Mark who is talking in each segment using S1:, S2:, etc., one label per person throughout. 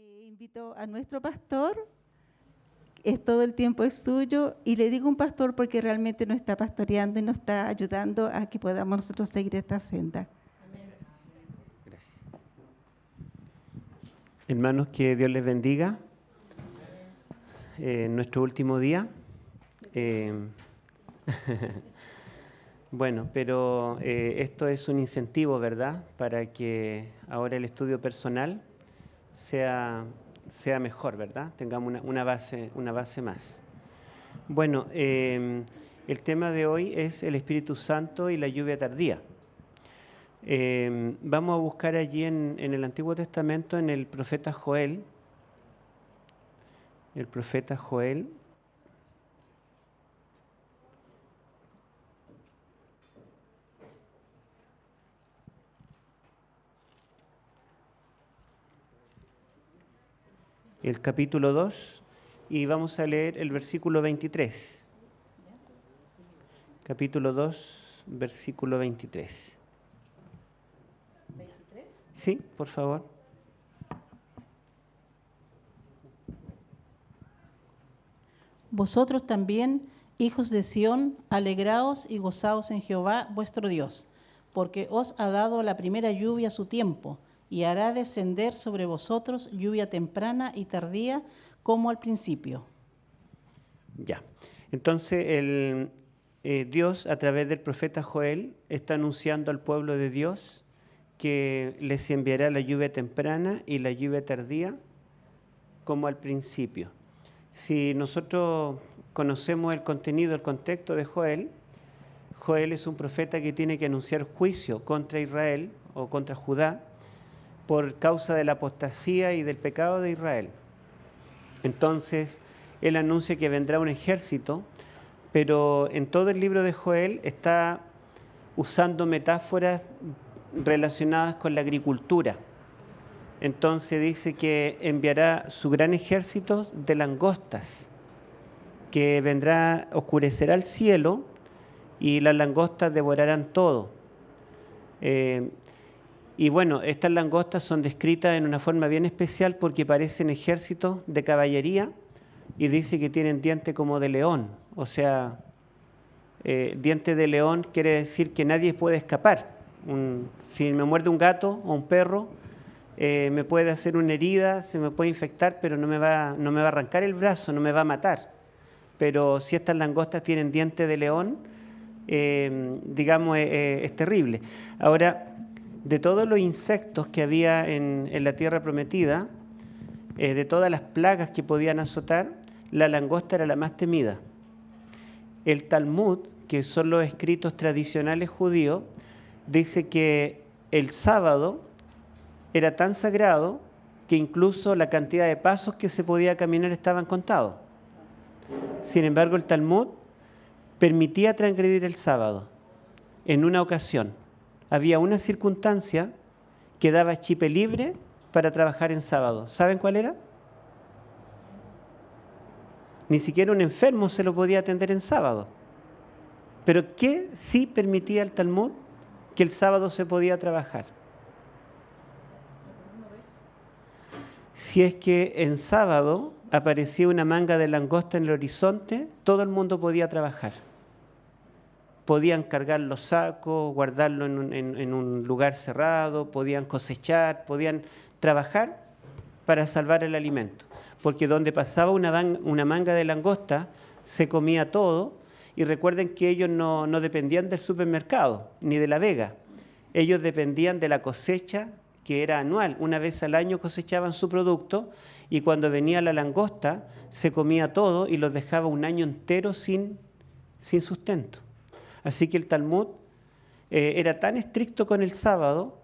S1: Invito a nuestro pastor, todo el tiempo es suyo, y le digo un pastor porque realmente nos está pastoreando y nos está ayudando a que podamos nosotros seguir esta senda.
S2: Gracias. Hermanos, que Dios les bendiga. Nuestro último día. Bueno, pero esto es un incentivo, ¿verdad? Para que ahora el estudio personal sea mejor, ¿verdad? Tengamos una base más. Bueno, el tema de hoy es el Espíritu Santo y la lluvia tardía. Vamos a buscar allí en el Antiguo Testamento, en el profeta Joel. El profeta Joel. El capítulo 2, y vamos a leer el versículo 23. Capítulo 2, versículo 23. ¿23? Sí, por favor.
S3: Vosotros también, hijos de Sión, alegraos y gozaos en Jehová vuestro Dios, porque os ha dado la primera lluvia a su tiempo, y hará descender sobre vosotros lluvia temprana y tardía, como al principio.
S2: Ya. Entonces, Dios, a través del profeta Joel, está anunciando al pueblo de Dios que les enviará la lluvia temprana y la lluvia tardía, como al principio. Si nosotros conocemos el contenido, el contexto de Joel, Joel es un profeta que tiene que anunciar juicio contra Israel o contra Judá por causa de la apostasía y del pecado de Israel. Entonces, él anuncia que vendrá un ejército, pero en todo el libro de Joel está usando metáforas relacionadas con la agricultura. Entonces dice que enviará su gran ejército de langostas, que vendrá, oscurecerá el cielo y las langostas devorarán todo. Y bueno, estas langostas son descritas en una forma bien especial porque parecen ejércitos de caballería y dice que tienen dientes como de león. O sea, dientes de león quiere decir que nadie puede escapar. Si me muerde un gato o un perro, me puede hacer una herida, se me puede infectar, pero no me va a arrancar el brazo, no me va a matar. Pero si estas langostas tienen dientes de león, digamos, es terrible. Ahora, de todos los insectos que había en la tierra prometida, de todas las plagas que podían azotar, la langosta era la más temida. El Talmud, que son los escritos tradicionales judíos, dice que el sábado era tan sagrado que incluso la cantidad de pasos que se podía caminar estaban contados. Sin embargo, el Talmud permitía transgredir el sábado. En una ocasión, había una circunstancia que daba chipe libre para trabajar en sábado. ¿Saben cuál era? Ni siquiera un enfermo se lo podía atender en sábado. Pero ¿qué sí permitía el Talmud? Que el sábado se podía trabajar. Si es que en sábado aparecía una manga de langosta en el horizonte, todo el mundo podía trabajar. Podían cargar los sacos, guardarlo en un lugar cerrado, podían cosechar, podían trabajar para salvar el alimento. Porque donde pasaba una manga de langosta, se comía todo. Y recuerden que ellos no dependían del supermercado, ni de la vega. Ellos dependían de la cosecha, que era anual. Una vez al año cosechaban su producto y cuando venía la langosta se comía todo y los dejaba un año entero sin sustento. Así que el Talmud era tan estricto con el sábado,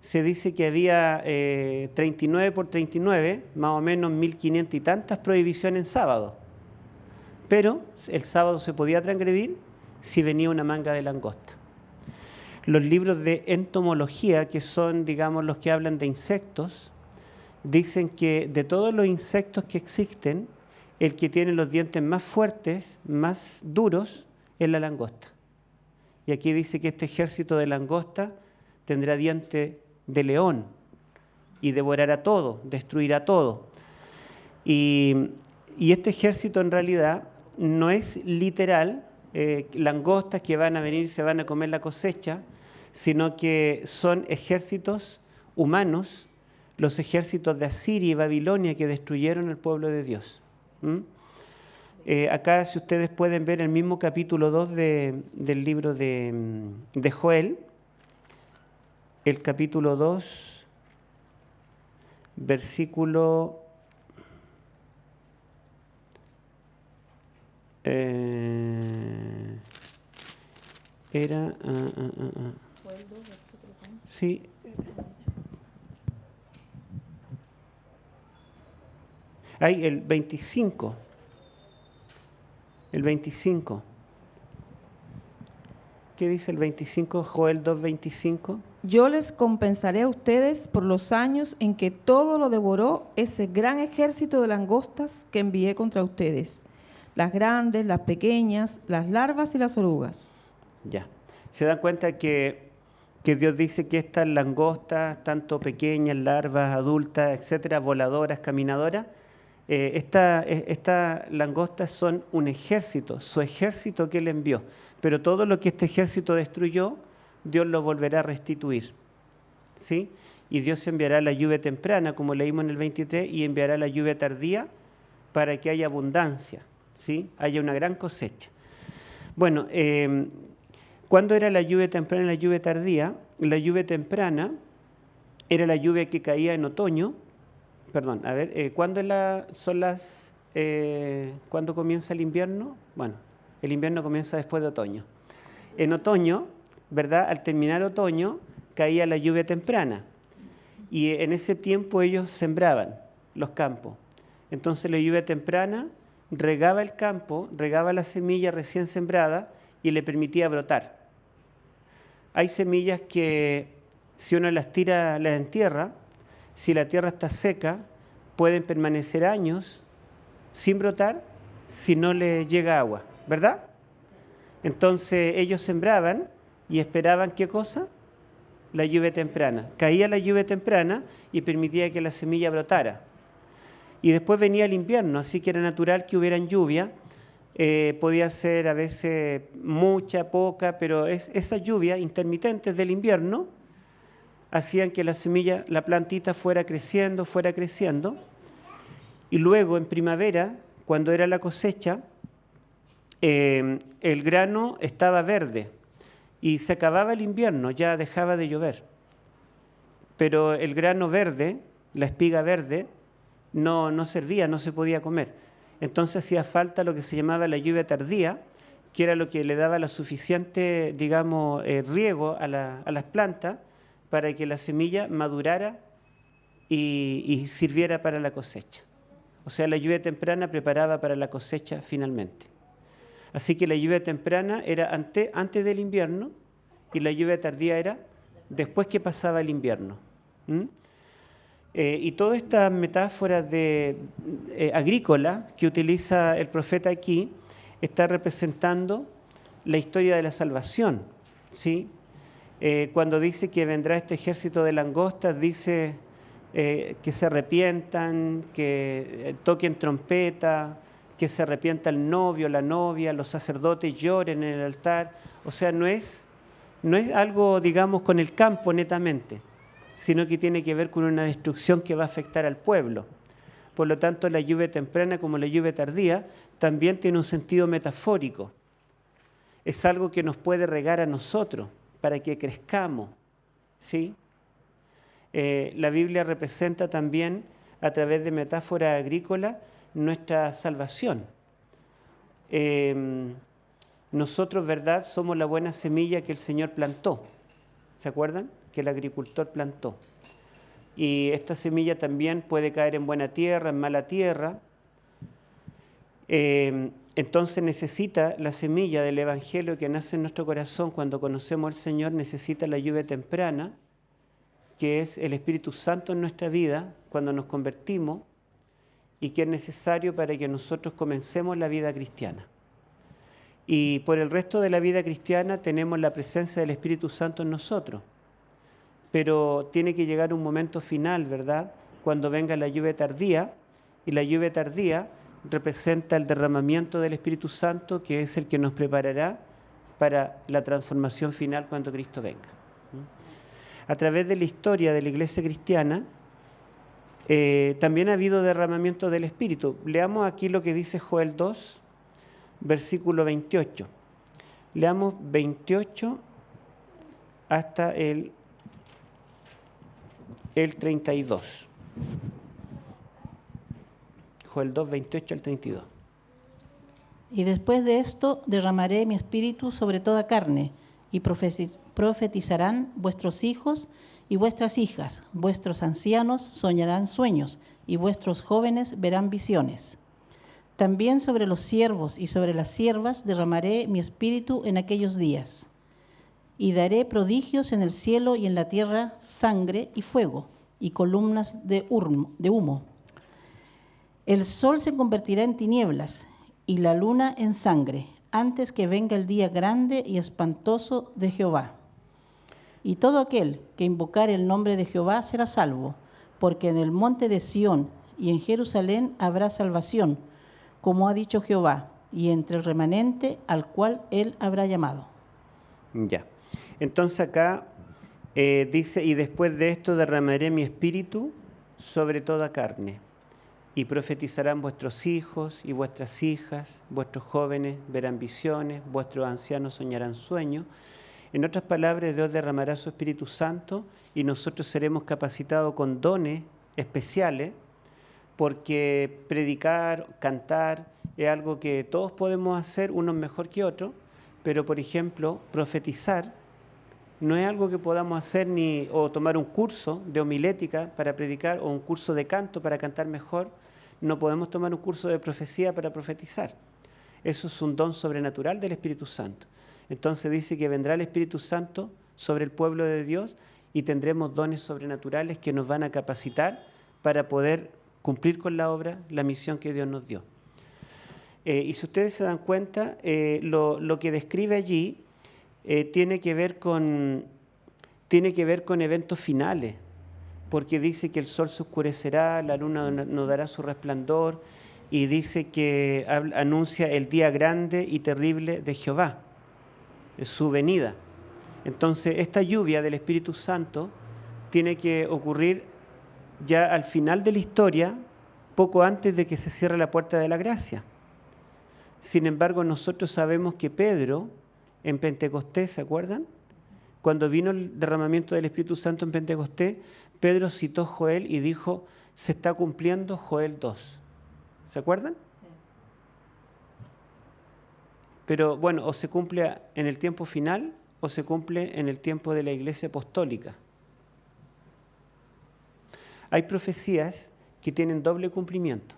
S2: se dice que había 39 por 39, más o menos 1500 y tantas prohibiciones en sábado. Pero el sábado se podía transgredir si venía una manga de langosta. Los libros de entomología, que son, digamos, los que hablan de insectos, dicen que de todos los insectos que existen, el que tiene los dientes más fuertes, más duros, es la langosta. Y aquí dice que este ejército de langosta tendrá diente de león. y devorará todo, destruirá todo. Y este ejército en realidad no es literal, langostas que van a venir y se van a comer la cosecha, sino que son ejércitos humanos, los ejércitos de Asiria y Babilonia que destruyeron el pueblo de Dios. Acá, si ustedes pueden ver el mismo capítulo 2 del libro de Joel, el capítulo 2, versículo... Sí. Hay el 25. El 25. ¿Qué dice el 25? Joel 2:25.
S4: Yo les compensaré a ustedes por los años en que todo lo devoró ese gran ejército de langostas que envié contra ustedes. Las grandes, las pequeñas, las larvas y las orugas.
S2: Ya. ¿Se dan cuenta que Dios dice que estas langostas, tanto pequeñas, larvas, adultas, etcétera, voladoras, caminadoras, estas langostas son un ejército, su ejército que Él envió. Pero todo lo que este ejército destruyó, Dios lo volverá a restituir. ¿Sí? Y Dios enviará la lluvia temprana, como leímos en el 23, y enviará la lluvia tardía para que haya abundancia, ¿sí? Haya una gran cosecha. Bueno, ¿cuándo era la lluvia temprana y la lluvia tardía? La lluvia temprana era la lluvia que caía en otoño. Perdón, a ver, ¿cuándo ¿cuándo comienza el invierno? Bueno, el invierno comienza después de otoño. En otoño, ¿verdad? Al terminar otoño, caía la lluvia temprana. Y en ese tiempo ellos sembraban los campos. Entonces la lluvia temprana regaba el campo, regaba la semilla recién sembrada y le permitía brotar. Hay semillas que si uno las tira, las entierra, si la tierra está seca, pueden permanecer años sin brotar si no le llega agua, ¿verdad? Entonces ellos sembraban y esperaban, ¿qué cosa? La lluvia temprana. Caía la lluvia temprana y permitía que la semilla brotara. Y después venía el invierno, así que era natural que hubieran lluvia. Podía ser a veces mucha, poca, pero esas lluvias intermitentes del invierno hacían que la semilla, la plantita fuera creciendo, y luego en primavera, cuando era la cosecha, el grano estaba verde y se acababa el invierno, ya dejaba de llover. Pero el grano verde, la espiga verde, no servía, no se podía comer. Entonces hacía falta lo que se llamaba la lluvia tardía, que era lo que le daba la suficiente, digamos, riego a las plantas para que la semilla madurara y sirviera para la cosecha. O sea, la lluvia temprana preparaba para la cosecha finalmente. Así que la lluvia temprana era antes del invierno y la lluvia tardía era después que pasaba el invierno. Y toda esta metáfora agrícola que utiliza el profeta aquí está representando la historia de la salvación, ¿sí? Cuando dice que vendrá este ejército de langostas, dice que se arrepientan, que toquen trompeta, que se arrepienta el novio, la novia, los sacerdotes lloren en el altar. O sea, no es algo, digamos, con el campo netamente, sino que tiene que ver con una destrucción que va a afectar al pueblo. Por lo tanto, la lluvia temprana como la lluvia tardía también tiene un sentido metafórico. Es algo que nos puede regar a nosotros para que crezcamos, ¿sí? La Biblia representa también, a través de metáfora agrícola, nuestra salvación. Nosotros, ¿verdad?, somos la buena semilla que el Señor plantó. ¿Se acuerdan? Que el agricultor plantó. Y esta semilla también puede caer en buena tierra, en mala tierra. Entonces necesita la semilla del Evangelio que nace en nuestro corazón cuando conocemos al Señor, necesita la lluvia temprana, que es el Espíritu Santo en nuestra vida cuando nos convertimos y que es necesario para que nosotros comencemos la vida cristiana. Y por el resto de la vida cristiana tenemos la presencia del Espíritu Santo en nosotros, pero tiene que llegar un momento final, ¿verdad? Cuando venga la lluvia tardía, y la lluvia tardía representa el derramamiento del Espíritu Santo, que es el que nos preparará para la transformación final cuando Cristo venga. A través de la historia de la Iglesia cristiana, también ha habido derramamiento del Espíritu. Leamos aquí lo que dice Joel 2, versículo 28. Leamos 28 hasta el 32. Joel 2, 28 al 32.
S3: Y después de esto derramaré mi espíritu sobre toda carne, y profetizarán vuestros hijos y vuestras hijas, vuestros ancianos soñarán sueños, y vuestros jóvenes verán visiones. También sobre los siervos y sobre las siervas derramaré mi espíritu en aquellos días. Y daré prodigios en el cielo y en la tierra, sangre y fuego, y columnas de humo. El sol se convertirá en tinieblas, y la luna en sangre, antes que venga el día grande y espantoso de Jehová. Y todo aquel que invocare el nombre de Jehová será salvo, porque en el monte de Sión y en Jerusalén habrá salvación, como ha dicho Jehová, y entre el remanente al cual él habrá llamado.
S2: Ya. Entonces acá dice, y después de esto derramaré mi espíritu sobre toda carne, y profetizarán vuestros hijos y vuestras hijas, vuestros jóvenes verán visiones, vuestros ancianos soñarán sueños. En otras palabras, Dios derramará su Espíritu Santo y nosotros seremos capacitados con dones especiales, porque predicar, cantar, es algo que todos podemos hacer, unos mejor que otros, pero por ejemplo, profetizar no es algo que podamos hacer o tomar un curso de homilética para predicar o un curso de canto para cantar mejor. No podemos tomar un curso de profecía para profetizar. Eso es un don sobrenatural del Espíritu Santo. Entonces dice que vendrá el Espíritu Santo sobre el pueblo de Dios y tendremos dones sobrenaturales que nos van a capacitar para poder cumplir con la obra, la misión que Dios nos dio. Y si ustedes se dan cuenta, lo que describe allí tiene que ver con eventos finales, porque dice que el sol se oscurecerá, la luna no dará su resplandor, y dice que anuncia el día grande y terrible de Jehová, su venida. Entonces, esta lluvia del Espíritu Santo tiene que ocurrir ya al final de la historia, poco antes de que se cierre la puerta de la gracia. Sin embargo, nosotros sabemos que Pedro, en Pentecostés, ¿se acuerdan? Cuando vino el derramamiento del Espíritu Santo en Pentecostés, Pedro citó Joel y dijo, se está cumpliendo Joel 2. ¿Se acuerdan? Sí. Pero bueno, o se cumple en el tiempo final o se cumple en el tiempo de la Iglesia Apostólica. Hay profecías que tienen doble cumplimiento.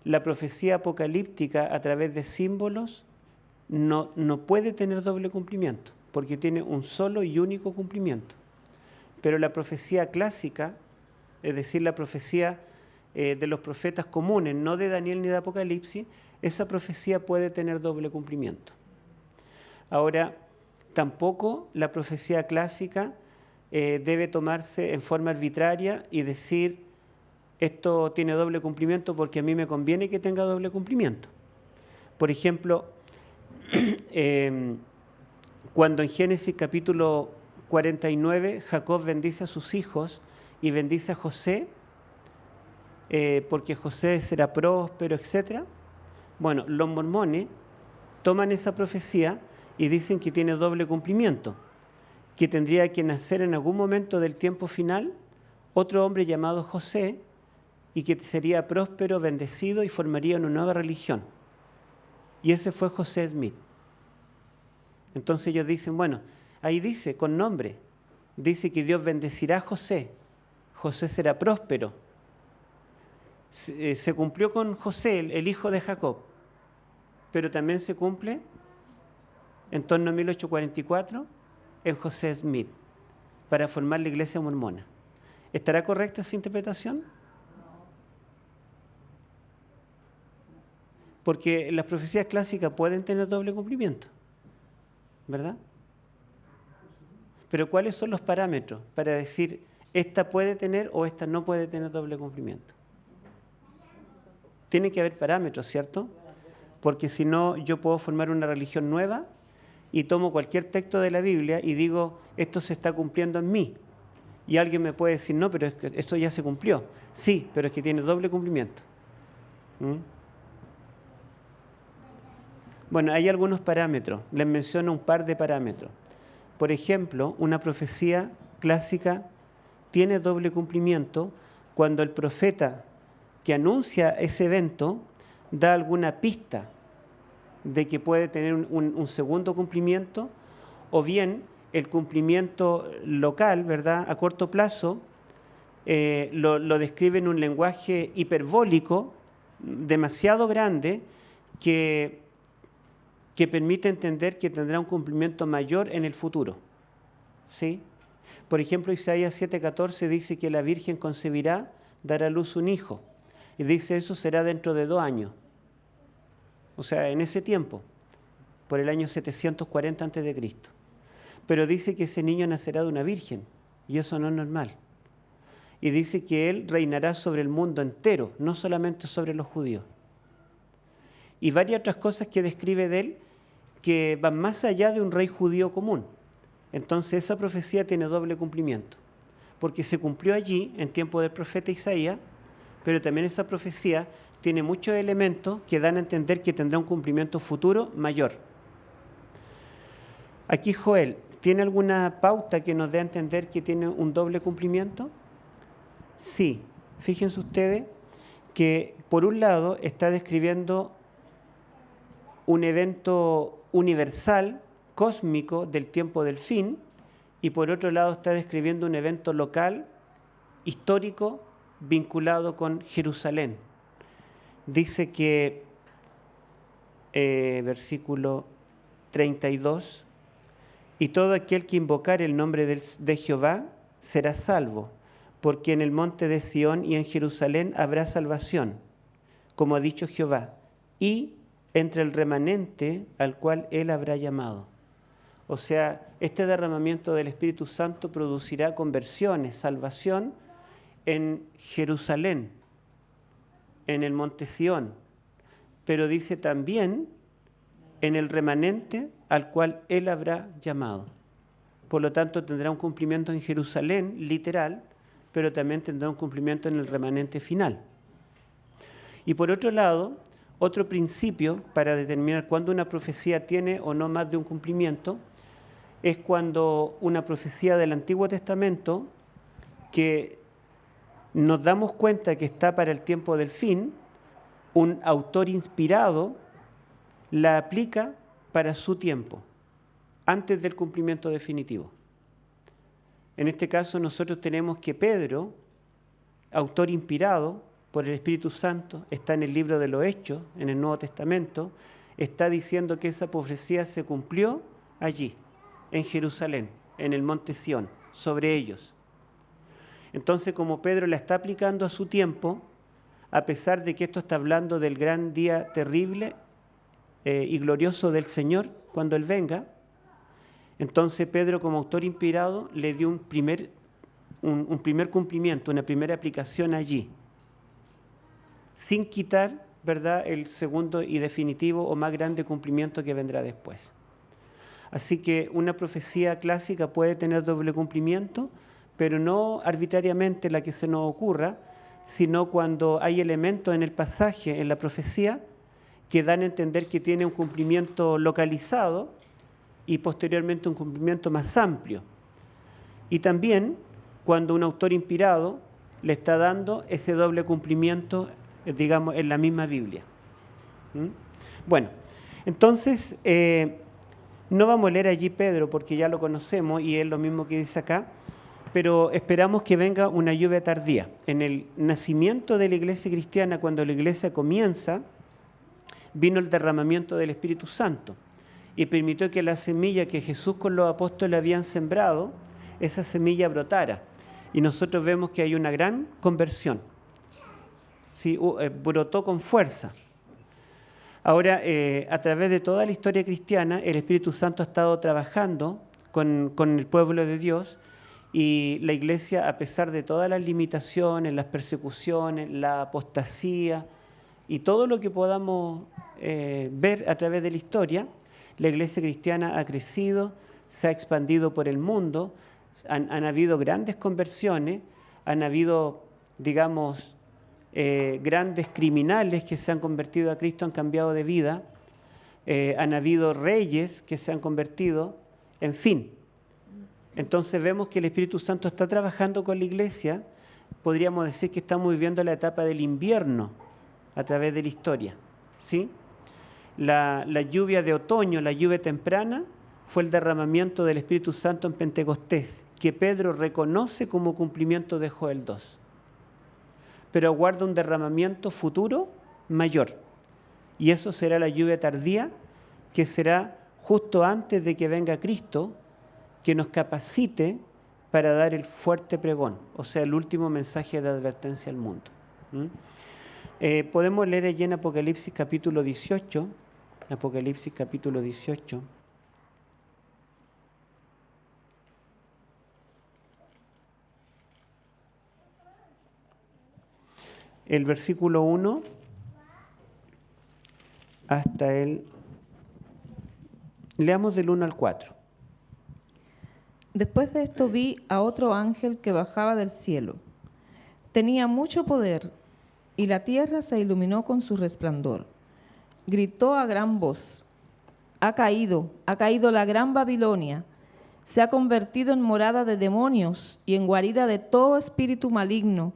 S2: La profecía apocalíptica a través de símbolos no puede tener doble cumplimiento, porque tiene un solo y único cumplimiento. Pero la profecía clásica, es decir, la profecía de los profetas comunes, no de Daniel ni de Apocalipsis, esa profecía puede tener doble cumplimiento. Ahora, tampoco la profecía clásica debe tomarse en forma arbitraria y decir, esto tiene doble cumplimiento porque a mí me conviene que tenga doble cumplimiento. Por ejemplo, cuando en Génesis capítulo 49 Jacob bendice a sus hijos y bendice a José, porque José será próspero, etc. Bueno, los mormones toman esa profecía y dicen que tiene doble cumplimiento, que tendría que nacer en algún momento del tiempo final otro hombre llamado José y que sería próspero, bendecido y formaría una nueva religión. Y ese fue José Smith. Entonces ellos dicen, bueno, ahí dice, con nombre, dice que Dios bendecirá a José. José será próspero. Se cumplió con José, el hijo de Jacob, pero también se cumple en torno a 1844 en José Smith, para formar la iglesia mormona. ¿Estará correcta esa interpretación? Porque las profecías clásicas pueden tener doble cumplimiento, ¿verdad? Pero ¿cuáles son los parámetros para decir esta puede tener o esta no puede tener doble cumplimiento? Tiene que haber parámetros, ¿cierto? Porque si no, yo puedo formar una religión nueva y tomo cualquier texto de la Biblia y digo, esto se está cumpliendo en mí. Y alguien me puede decir, no, pero es que esto ya se cumplió. Sí, pero es que tiene doble cumplimiento. Bueno, hay algunos parámetros. Les menciono un par de parámetros. Por ejemplo, una profecía clásica tiene doble cumplimiento cuando el profeta que anuncia ese evento da alguna pista de que puede tener un segundo cumplimiento, o bien el cumplimiento local, ¿verdad?, a corto plazo, lo describe en un lenguaje hiperbólico demasiado grande que permite entender que tendrá un cumplimiento mayor en el futuro. ¿Sí? Por ejemplo, Isaías 7:14 dice que la Virgen concebirá, dará a luz un hijo. Y dice eso será dentro de 2 años. O sea, en ese tiempo, por el año 740 a.C. Pero dice que ese niño nacerá de una virgen, y eso no es normal. Y dice que él reinará sobre el mundo entero, no solamente sobre los judíos. Y varias otras cosas que describe de él que van más allá de un rey judío común. Entonces esa profecía tiene doble cumplimiento, porque se cumplió allí en tiempo del profeta Isaías, pero también esa profecía tiene muchos elementos que dan a entender que tendrá un cumplimiento futuro mayor. Aquí Joel, ¿tiene alguna pauta que nos dé a entender que tiene un doble cumplimiento? Sí, fíjense ustedes que por un lado está describiendo un evento universal, cósmico, del tiempo del fin, y por otro lado está describiendo un evento local, histórico, vinculado con Jerusalén. Dice que, versículo 32, y todo aquel que invocare el nombre de Jehová será salvo, porque en el monte de Sión y en Jerusalén habrá salvación, como ha dicho Jehová, y entre el remanente al cual él habrá llamado. O sea, este derramamiento del Espíritu Santo producirá conversiones, salvación en Jerusalén, en el monte Sión, pero dice también en el remanente al cual él habrá llamado. Por lo tanto, tendrá un cumplimiento en Jerusalén, literal, pero también tendrá un cumplimiento en el remanente final. Y por otro lado, otro principio para determinar cuándo una profecía tiene o no más de un cumplimiento es cuando una profecía del Antiguo Testamento, que nos damos cuenta que está para el tiempo del fin, un autor inspirado la aplica para su tiempo, antes del cumplimiento definitivo. En este caso nosotros tenemos que Pedro, autor inspirado por el Espíritu Santo, está en el libro de los Hechos, en el Nuevo Testamento, está diciendo que esa profecía se cumplió allí, en Jerusalén, en el monte Sión, sobre ellos. Entonces, como Pedro la está aplicando a su tiempo, a pesar de que esto está hablando del gran día terrible y glorioso del Señor cuando Él venga, entonces Pedro, como autor inspirado, le dio un primer cumplimiento, una primera aplicación allí, sin quitar, ¿verdad?, el segundo y definitivo o más grande cumplimiento que vendrá después. Así que una profecía clásica puede tener doble cumplimiento, pero no arbitrariamente la que se nos ocurra, sino cuando hay elementos en el pasaje, en la profecía, que dan a entender que tiene un cumplimiento localizado y posteriormente un cumplimiento más amplio. Y también cuando un autor inspirado le está dando ese doble cumplimiento, digamos, en la misma Biblia. Bueno, entonces no vamos a leer allí Pedro porque ya lo conocemos y es lo mismo que dice acá, pero esperamos que venga una lluvia tardía. En el nacimiento de la iglesia cristiana, cuando la iglesia comienza, vino el derramamiento del Espíritu Santo y permitió que la semilla que Jesús con los apóstoles habían sembrado, esa semilla brotara. Y nosotros vemos que hay una gran conversión. Sí, brotó con fuerza. Ahora, a través de toda la historia cristiana, el Espíritu Santo ha estado trabajando con el pueblo de Dios, y la iglesia, a pesar de todas las limitaciones, las persecuciones, la apostasía y todo lo que podamos ver a través de la historia, la iglesia cristiana ha crecido, se ha expandido por el mundo, han habido grandes conversiones, han habido, digamos, grandes criminales que se han convertido a Cristo, han cambiado de vida, han habido reyes que se han convertido, en fin. Entonces vemos que el Espíritu Santo está trabajando con la iglesia. Podríamos decir que estamos viviendo la etapa del invierno a través de la historia, ¿sí? La lluvia de otoño, la lluvia temprana, fue el derramamiento del Espíritu Santo en Pentecostés, que Pedro reconoce como cumplimiento de Joel 2. Pero aguarda un derramamiento futuro mayor. Y eso será la lluvia tardía, que será justo antes de que venga Cristo, que nos capacite para dar el fuerte pregón, o sea, el último mensaje de advertencia al mundo. Podemos leer allí en Apocalipsis capítulo 18, Apocalipsis capítulo 18. El versículo 1 hasta el... Leamos del 1 al 4.
S4: Después de esto vi a otro ángel que bajaba del cielo. Tenía mucho poder y la tierra se iluminó con su resplandor. Gritó a gran voz: ha caído la gran Babilonia. Se ha convertido en morada de demonios y en guarida de todo espíritu maligno,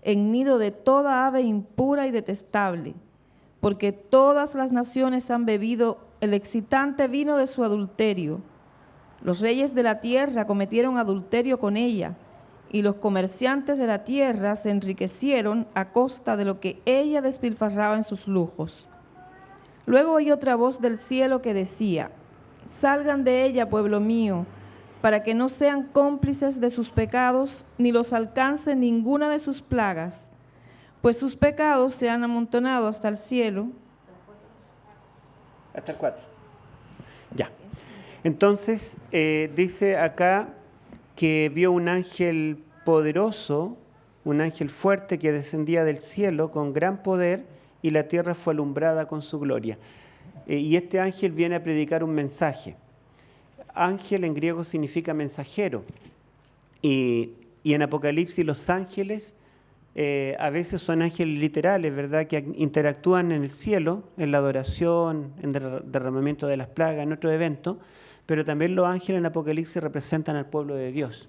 S4: en nido de toda ave impura y detestable, porque todas las naciones han bebido el excitante vino de su adulterio. Los reyes de la tierra cometieron adulterio con ella, y los comerciantes de la tierra se enriquecieron a costa de lo que ella despilfarraba en sus lujos. Luego oí otra voz del cielo que decía: salgan de ella, pueblo mío, para que no sean cómplices de sus pecados, ni los alcance ninguna de sus plagas, pues sus pecados se han amontonado hasta el cielo.
S2: Hasta el 4. Ya. Entonces, dice acá que vio un ángel poderoso, un ángel fuerte que descendía del cielo con gran poder, y la tierra fue alumbrada con su gloria. Y este ángel viene a predicar un mensaje. Ángel en griego significa mensajero. Y en Apocalipsis los ángeles a veces son ángeles literales, ¿verdad?, que interactúan en el cielo, en la adoración, en el derramamiento de las plagas, en otros eventos, pero también los ángeles en Apocalipsis representan al pueblo de Dios.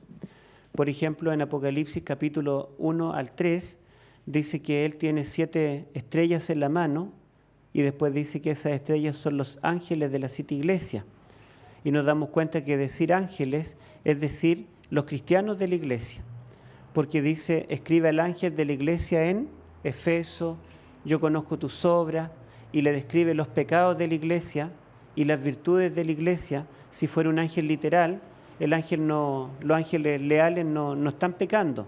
S2: Por ejemplo, en Apocalipsis capítulo 1 al 3, dice que Él tiene 7 estrellas en la mano, y después dice que esas estrellas son los ángeles de las 7 iglesias. Y nos damos cuenta que decir ángeles es decir los cristianos de la iglesia, porque dice: escribe al ángel de la iglesia en Efeso, yo conozco tus obras, y le describe los pecados de la iglesia y las virtudes de la iglesia. Si fuera un ángel literal, los ángeles leales no están pecando,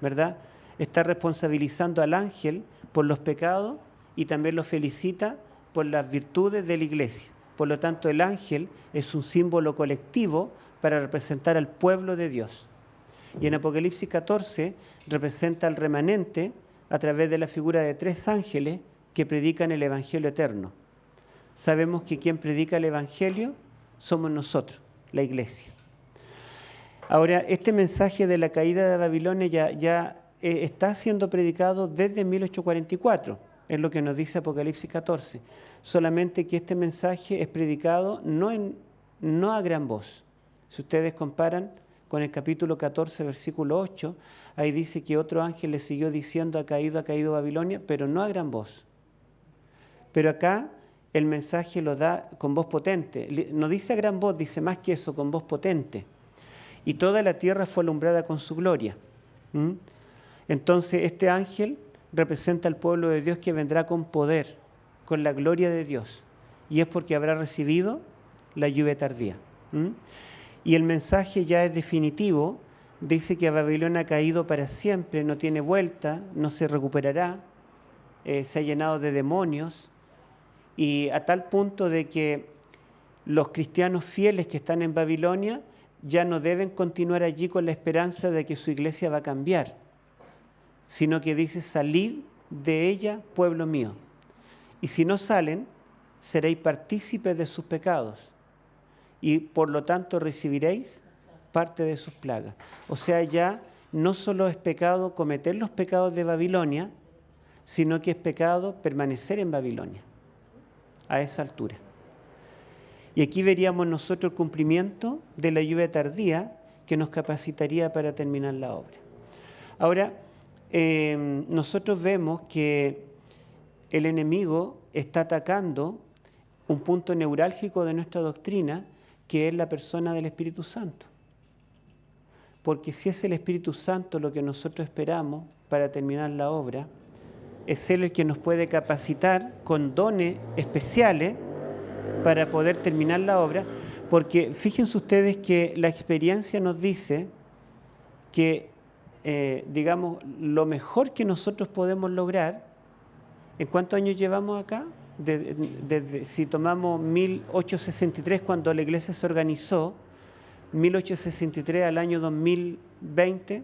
S2: ¿verdad? Está responsabilizando al ángel por los pecados y también lo felicita por las virtudes de la iglesia. Por lo tanto, el ángel es un símbolo colectivo para representar al pueblo de Dios. Y en Apocalipsis 14 representa al remanente a través de la figura de 3 ángeles que predican el Evangelio eterno. Sabemos que quien predica el Evangelio somos nosotros, la iglesia. Ahora, este mensaje de la caída de Babilonia ya está siendo predicado desde 1844, es lo que nos dice Apocalipsis 14. Solamente que este mensaje es predicado no a gran voz. Si ustedes comparan con el capítulo 14, versículo 8, ahí dice que otro ángel le siguió diciendo: ha caído Babilonia, pero no a gran voz. Pero acá el mensaje lo da con voz potente. No dice a gran voz, dice más que eso, con voz potente. Y toda la tierra fue alumbrada con su gloria. Entonces este ángel representa al pueblo de Dios que vendrá con poder, con la gloria de Dios. Y es porque habrá recibido la lluvia tardía. Y el mensaje ya es definitivo. Dice que Babilonia ha caído para siempre, no tiene vuelta, no se recuperará, se ha llenado de demonios, y a tal punto de que los cristianos fieles que están en Babilonia ya no deben continuar allí con la esperanza de que su iglesia va a cambiar, sino que dice: salid de ella, pueblo mío. Y si no salen, seréis partícipes de sus pecados, y por lo tanto recibiréis parte de sus plagas. O sea, ya no solo es pecado cometer los pecados de Babilonia, sino que es pecado permanecer en Babilonia, a esa altura. Y aquí veríamos nosotros el cumplimiento de la lluvia tardía que nos capacitaría para terminar la obra. Ahora, nosotros vemos que el enemigo está atacando un punto neurálgico de nuestra doctrina, que es la persona del Espíritu Santo. Porque si es el Espíritu Santo lo que nosotros esperamos para terminar la obra, es Él el que nos puede capacitar con dones especiales para poder terminar la obra, porque fíjense ustedes que la experiencia nos dice que, digamos, lo mejor que nosotros podemos lograr, ¿en cuántos años llevamos acá? Si tomamos 1863, cuando la iglesia se organizó, 1863 al año 2020,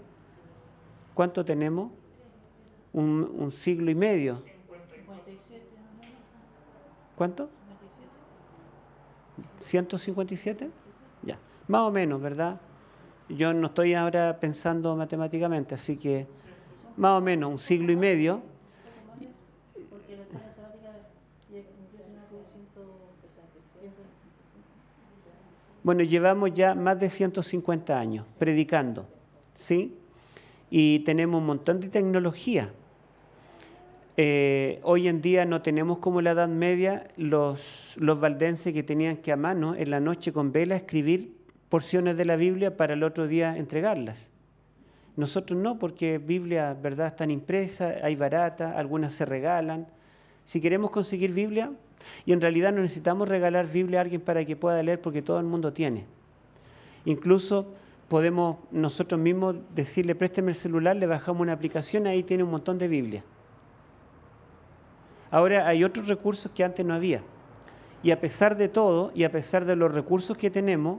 S2: ¿cuánto tenemos? Un siglo y medio. ¿Cuánto? 157, ya, más o menos, ¿verdad? Yo no estoy ahora pensando matemáticamente, así que más o menos un siglo y medio. Bueno, llevamos ya más de 150 años predicando, ¿sí? Y tenemos un montón de tecnología. Hoy en día no tenemos como la Edad Media los valdenses que tenían que a mano en la noche con vela escribir porciones de la Biblia para el otro día entregarlas. Nosotros no, porque Biblia, ¿verdad?, están impresas, hay baratas, algunas se regalan. Si queremos conseguir Biblia, y en realidad no necesitamos regalar Biblia a alguien para que pueda leer, porque todo el mundo tiene. Incluso podemos nosotros mismos decirle: présteme el celular, le bajamos una aplicación, ahí tiene un montón de Biblia. Ahora hay otros recursos que antes no había. Y a pesar de todo, y a pesar de los recursos que tenemos,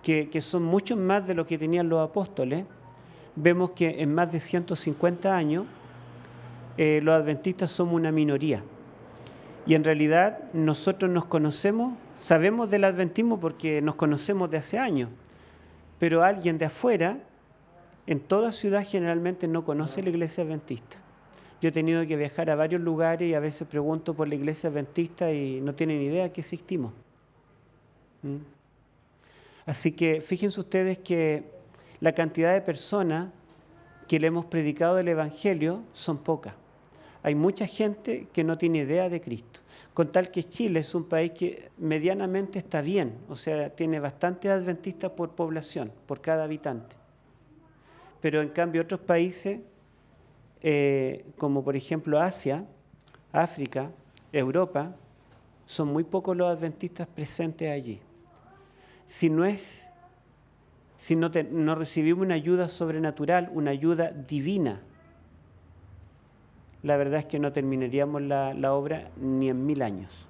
S2: que son muchos más de lo que tenían los apóstoles, vemos que en más de 150 años los adventistas somos una minoría. Y en realidad nosotros nos conocemos, sabemos del adventismo porque nos conocemos de hace años, pero alguien de afuera, en toda ciudad generalmente no conoce la iglesia adventista. Yo he tenido que viajar a varios lugares y a veces pregunto por la iglesia adventista y no tienen idea que existimos. Así que fíjense ustedes que la cantidad de personas que le hemos predicado el Evangelio son pocas. Hay mucha gente que no tiene idea de Cristo. Con tal que Chile es un país que medianamente está bien, o sea, tiene bastantes adventistas por población, por cada habitante. Pero en cambio otros países, como por ejemplo Asia, África, Europa, son muy pocos los adventistas presentes allí. Si no recibimos una ayuda sobrenatural, una ayuda divina, la verdad es que no terminaríamos la obra ni en 1000 años.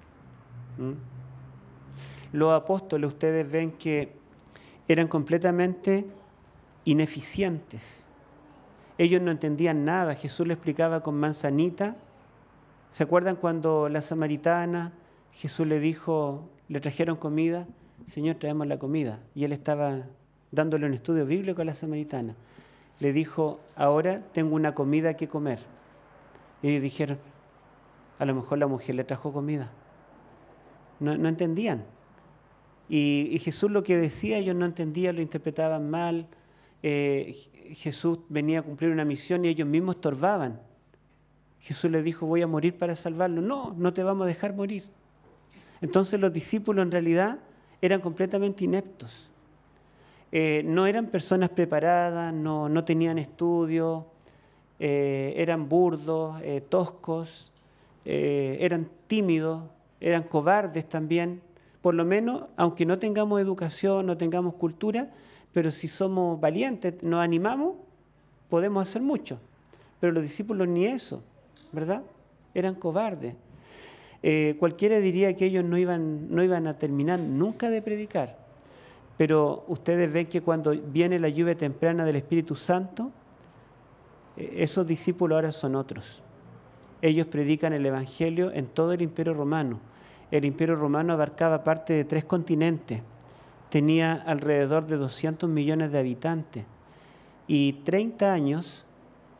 S2: Los apóstoles, ustedes ven que eran completamente ineficientes. Ellos no entendían nada. Jesús le explicaba con manzanita. ¿Se acuerdan cuando la samaritana, Jesús le dijo, le trajeron comida? Señor, traemos la comida. Y él estaba dándole un estudio bíblico a la samaritana. Le dijo, ahora tengo una comida que comer. Y ellos dijeron, a lo mejor la mujer le trajo comida. No entendían. Y Jesús lo que decía, ellos no entendían, lo interpretaban mal. Jesús venía a cumplir una misión y ellos mismos estorbaban. Jesús les dijo, voy a morir para salvarlo. No, no te vamos a dejar morir. Entonces los discípulos en realidad eran completamente ineptos. No eran personas preparadas, no tenían estudio, eran burdos, toscos, eran tímidos, eran cobardes también. Por lo menos, aunque no tengamos educación, no tengamos cultura, pero si somos valientes, nos animamos, podemos hacer mucho. Pero los discípulos ni eso, ¿verdad? Eran cobardes. Cualquiera diría que ellos no iban a terminar nunca de predicar, pero ustedes ven que cuando viene la lluvia temprana del Espíritu Santo, esos discípulos ahora son otros. Ellos predican el Evangelio en todo el Imperio Romano. El Imperio Romano abarcaba parte de 3 continentes, tenía alrededor de 200 millones de habitantes, y 30 años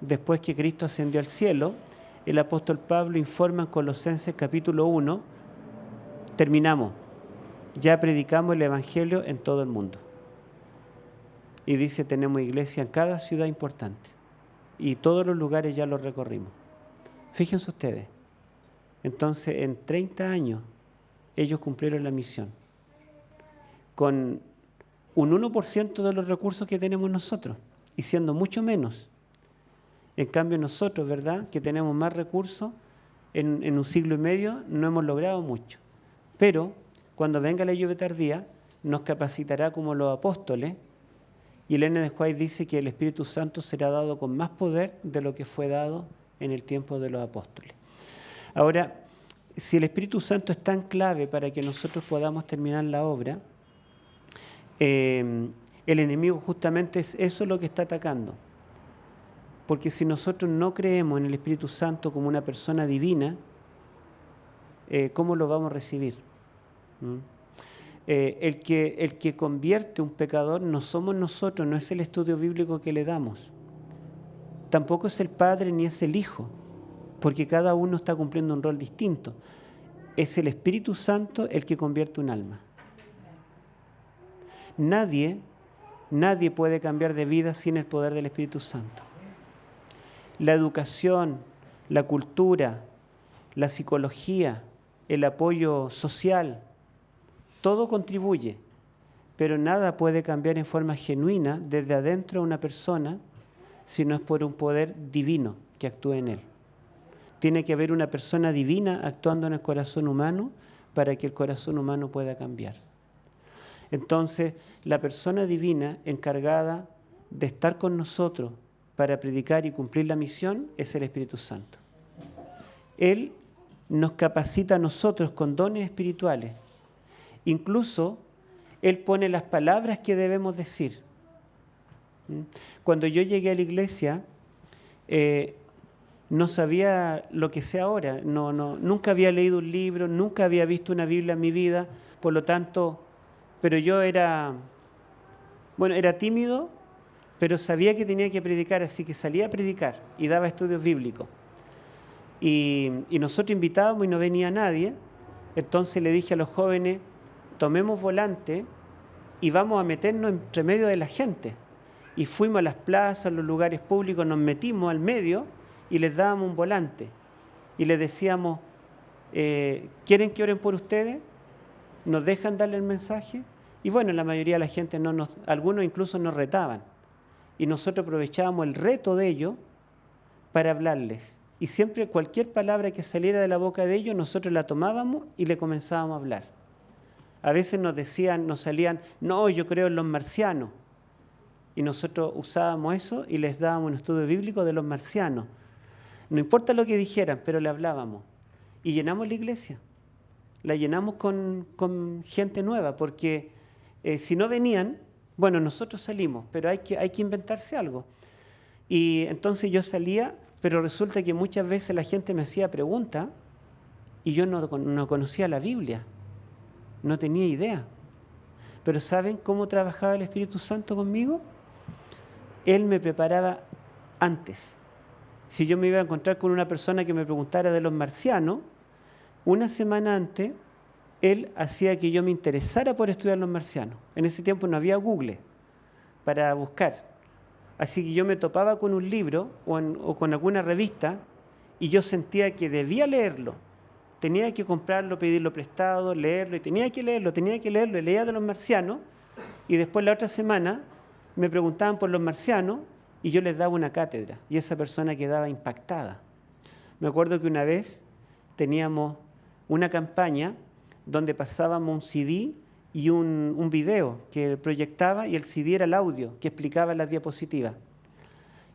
S2: después que Cristo ascendió al cielo, el apóstol Pablo informa en Colosenses capítulo 1, terminamos, ya predicamos el Evangelio en todo el mundo. Y dice, tenemos iglesia en cada ciudad importante, y todos los lugares ya los recorrimos. Fíjense ustedes, entonces en 30 años ellos cumplieron la misión, con un 1% de los recursos que tenemos nosotros, y siendo mucho menos. En cambio nosotros, ¿verdad?, que tenemos más recursos, en un siglo y medio no hemos logrado mucho. Pero cuando venga la lluvia tardía, nos capacitará como los apóstoles, y Elena de White dice que el Espíritu Santo será dado con más poder de lo que fue dado en el tiempo de los apóstoles. Ahora, si el Espíritu Santo es tan clave para que nosotros podamos terminar la obra, el enemigo justamente es eso lo que está atacando. Porque si nosotros no creemos en el Espíritu Santo como una persona divina, ¿cómo lo vamos a recibir? El que convierte un pecador no somos nosotros, no es el estudio bíblico que le damos. Tampoco es el Padre ni es el Hijo, porque cada uno está cumpliendo un rol distinto. Es el Espíritu Santo el que convierte un alma. Nadie puede cambiar de vida sin el poder del Espíritu Santo. La educación, la cultura, la psicología, el apoyo social, todo contribuye, pero nada puede cambiar en forma genuina desde adentro a una persona si no es por un poder divino que actúe en él. Tiene que haber una persona divina actuando en el corazón humano para que el corazón humano pueda cambiar. Entonces, la persona divina encargada de estar con nosotros para predicar y cumplir la misión es el Espíritu Santo. Él nos capacita a nosotros con dones espirituales. Incluso, Él pone las palabras que debemos decir. Cuando yo llegué a la iglesia, no sabía lo que sé ahora. Nunca había leído un libro, nunca había visto una Biblia en mi vida, por lo tanto, pero yo era tímido, pero sabía que tenía que predicar, así que salía a predicar y daba estudios bíblicos. Y nosotros invitábamos y no venía nadie, entonces le dije a los jóvenes, tomemos volante y vamos a meternos entre medio de la gente. Y fuimos a las plazas, a los lugares públicos, nos metimos al medio y les dábamos un volante. Y les decíamos, ¿quieren que oren por ustedes? ¿Nos dejan darle el mensaje? Y bueno, la mayoría de la gente, algunos incluso nos retaban. Y nosotros aprovechábamos el reto de ellos para hablarles. Y siempre cualquier palabra que saliera de la boca de ellos, nosotros la tomábamos y le comenzábamos a hablar. A veces nos salían, no, yo creo en los marcianos. Y nosotros usábamos eso y les dábamos un estudio bíblico de los marcianos. No importa lo que dijeran, pero le hablábamos. Y llenamos la iglesia. La llenamos con gente nueva, porque si no venían, bueno, nosotros salimos, pero hay que inventarse algo. Y entonces yo salía, pero resulta que muchas veces la gente me hacía preguntas y yo no conocía la Biblia, no tenía idea. Pero ¿saben cómo trabajaba el Espíritu Santo conmigo? Él me preparaba antes. Si yo me iba a encontrar con una persona que me preguntara de los marcianos, una semana antes, Él hacía que yo me interesara por estudiar los marcianos. En ese tiempo no había Google para buscar. Así que yo me topaba con un libro o con alguna revista y yo sentía que debía leerlo. Tenía que comprarlo, pedirlo prestado, leerlo, y tenía que leerlo, y leía de los marcianos, y después la otra semana me preguntaban por los marcianos y yo les daba una cátedra, y esa persona quedaba impactada. Me acuerdo que una vez teníamos una campaña donde pasábamos un CD y un video que proyectaba, y el CD era el audio que explicaba las diapositivas.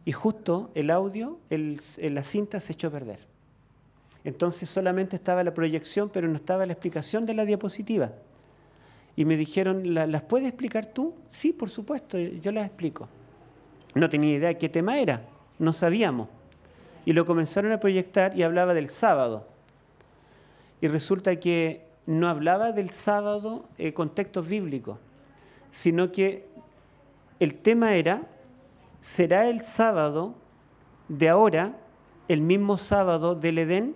S2: Y justo el audio, la cinta se echó a perder. Entonces solamente estaba la proyección, pero no estaba la explicación de la diapositiva. Y me dijeron, ¿las puedes explicar tú? Sí, por supuesto, yo las explico. No tenía idea de qué tema era, no sabíamos. Y lo comenzaron a proyectar y hablaba del sábado. Y resulta que no hablaba del sábado con textos bíblicos, sino que el tema era, ¿será el sábado de ahora el mismo sábado del Edén?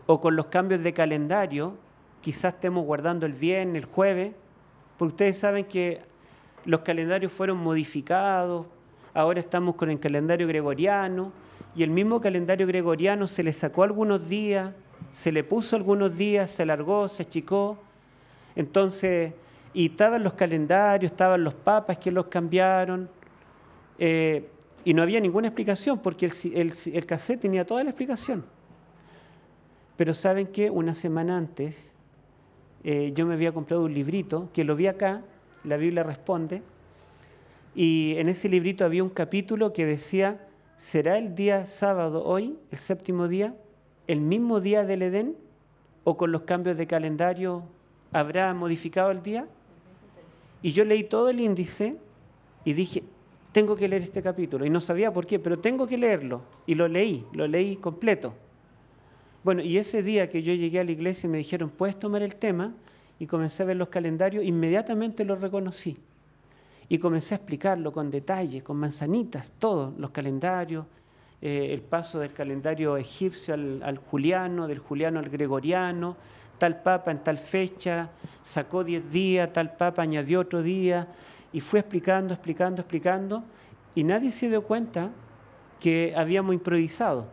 S2: ¿O con los cambios de calendario, quizás estemos guardando el viernes, el jueves? Porque ustedes saben que los calendarios fueron modificados, ahora estamos con el calendario gregoriano, y el mismo calendario gregoriano se le sacó algunos días, se le puso algunos días, se alargó, se achicó. Entonces, y estaban los calendarios, estaban los papas que los cambiaron, y no había ninguna explicación, porque el cassette tenía toda la explicación. Pero ¿saben qué? Una semana antes, yo me había comprado un librito, que lo vi acá, la Biblia Responde, y en ese librito había un capítulo que decía, ¿será el día sábado hoy, el séptimo día, el mismo día del Edén? ¿O con los cambios de calendario habrá modificado el día? Y yo leí todo el índice y dije, tengo que leer este capítulo. Y no sabía por qué, pero tengo que leerlo. Y lo leí completo. Bueno, y ese día que yo llegué a la iglesia me dijeron, ¿puedes tomar el tema? Y comencé a ver los calendarios, inmediatamente lo reconocí. Y comencé a explicarlo con detalle, con manzanitas, todos los calendarios, el paso del calendario egipcio al juliano, del juliano al gregoriano, tal papa en tal fecha, sacó 10 días, tal papa añadió otro día, y fui explicando, y nadie se dio cuenta que habíamos improvisado.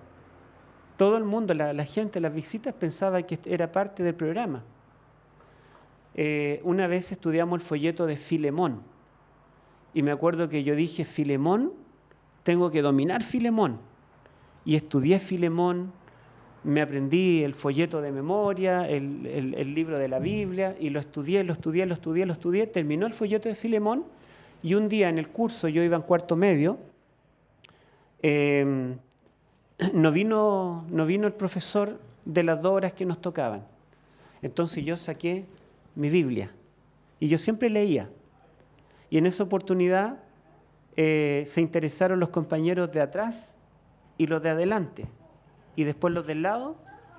S2: Todo el mundo, la gente, las visitas, pensaba que era parte del programa. Una vez estudiamos el folleto de Filemón, y me acuerdo que yo dije, Filemón, tengo que dominar Filemón. Y estudié Filemón, me aprendí el folleto de memoria, el libro de la Biblia, y lo estudié, terminó el folleto de Filemón, y un día en el curso, yo iba en cuarto medio, no vino el profesor de las 2 horas que nos tocaban. Entonces yo saqué mi Biblia, y yo siempre leía. Y en esa oportunidad se interesaron los compañeros de atrás y los de adelante, y después los del lado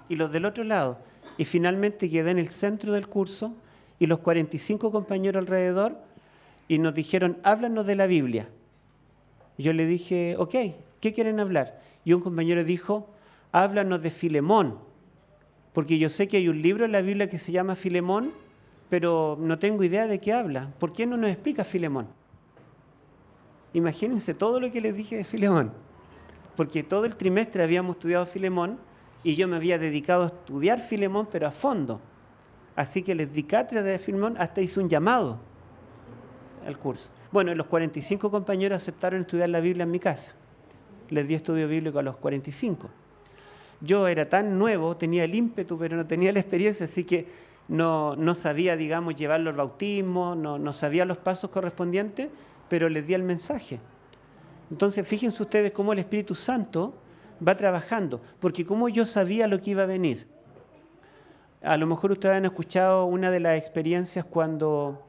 S2: y los del otro lado. Y finalmente quedé en el centro del curso y los 45 compañeros alrededor, y nos dijeron, háblanos de la Biblia. Y yo le dije, ok, ¿qué quieren hablar? Y un compañero dijo, háblanos de Filemón, porque yo sé que hay un libro en la Biblia que se llama Filemón, pero no tengo idea de qué habla. ¿Por qué no nos explica Filemón? Imagínense todo lo que les dije de Filemón, porque todo el trimestre habíamos estudiado Filemón y yo me había dedicado a estudiar Filemón, pero a fondo. Así que les di cátedra de Filemón, hasta hice un llamado al curso. Bueno, los 45 compañeros aceptaron estudiar la Biblia en mi casa. Les di estudio bíblico a los 45. Yo era tan nuevo, tenía el ímpetu, pero no tenía la experiencia, así que no sabía, digamos, llevarlo al bautismo, no sabía los pasos correspondientes, pero les di el mensaje. Entonces, fíjense ustedes cómo el Espíritu Santo va trabajando, porque como yo sabía lo que iba a venir. A lo mejor ustedes han escuchado una de las experiencias cuando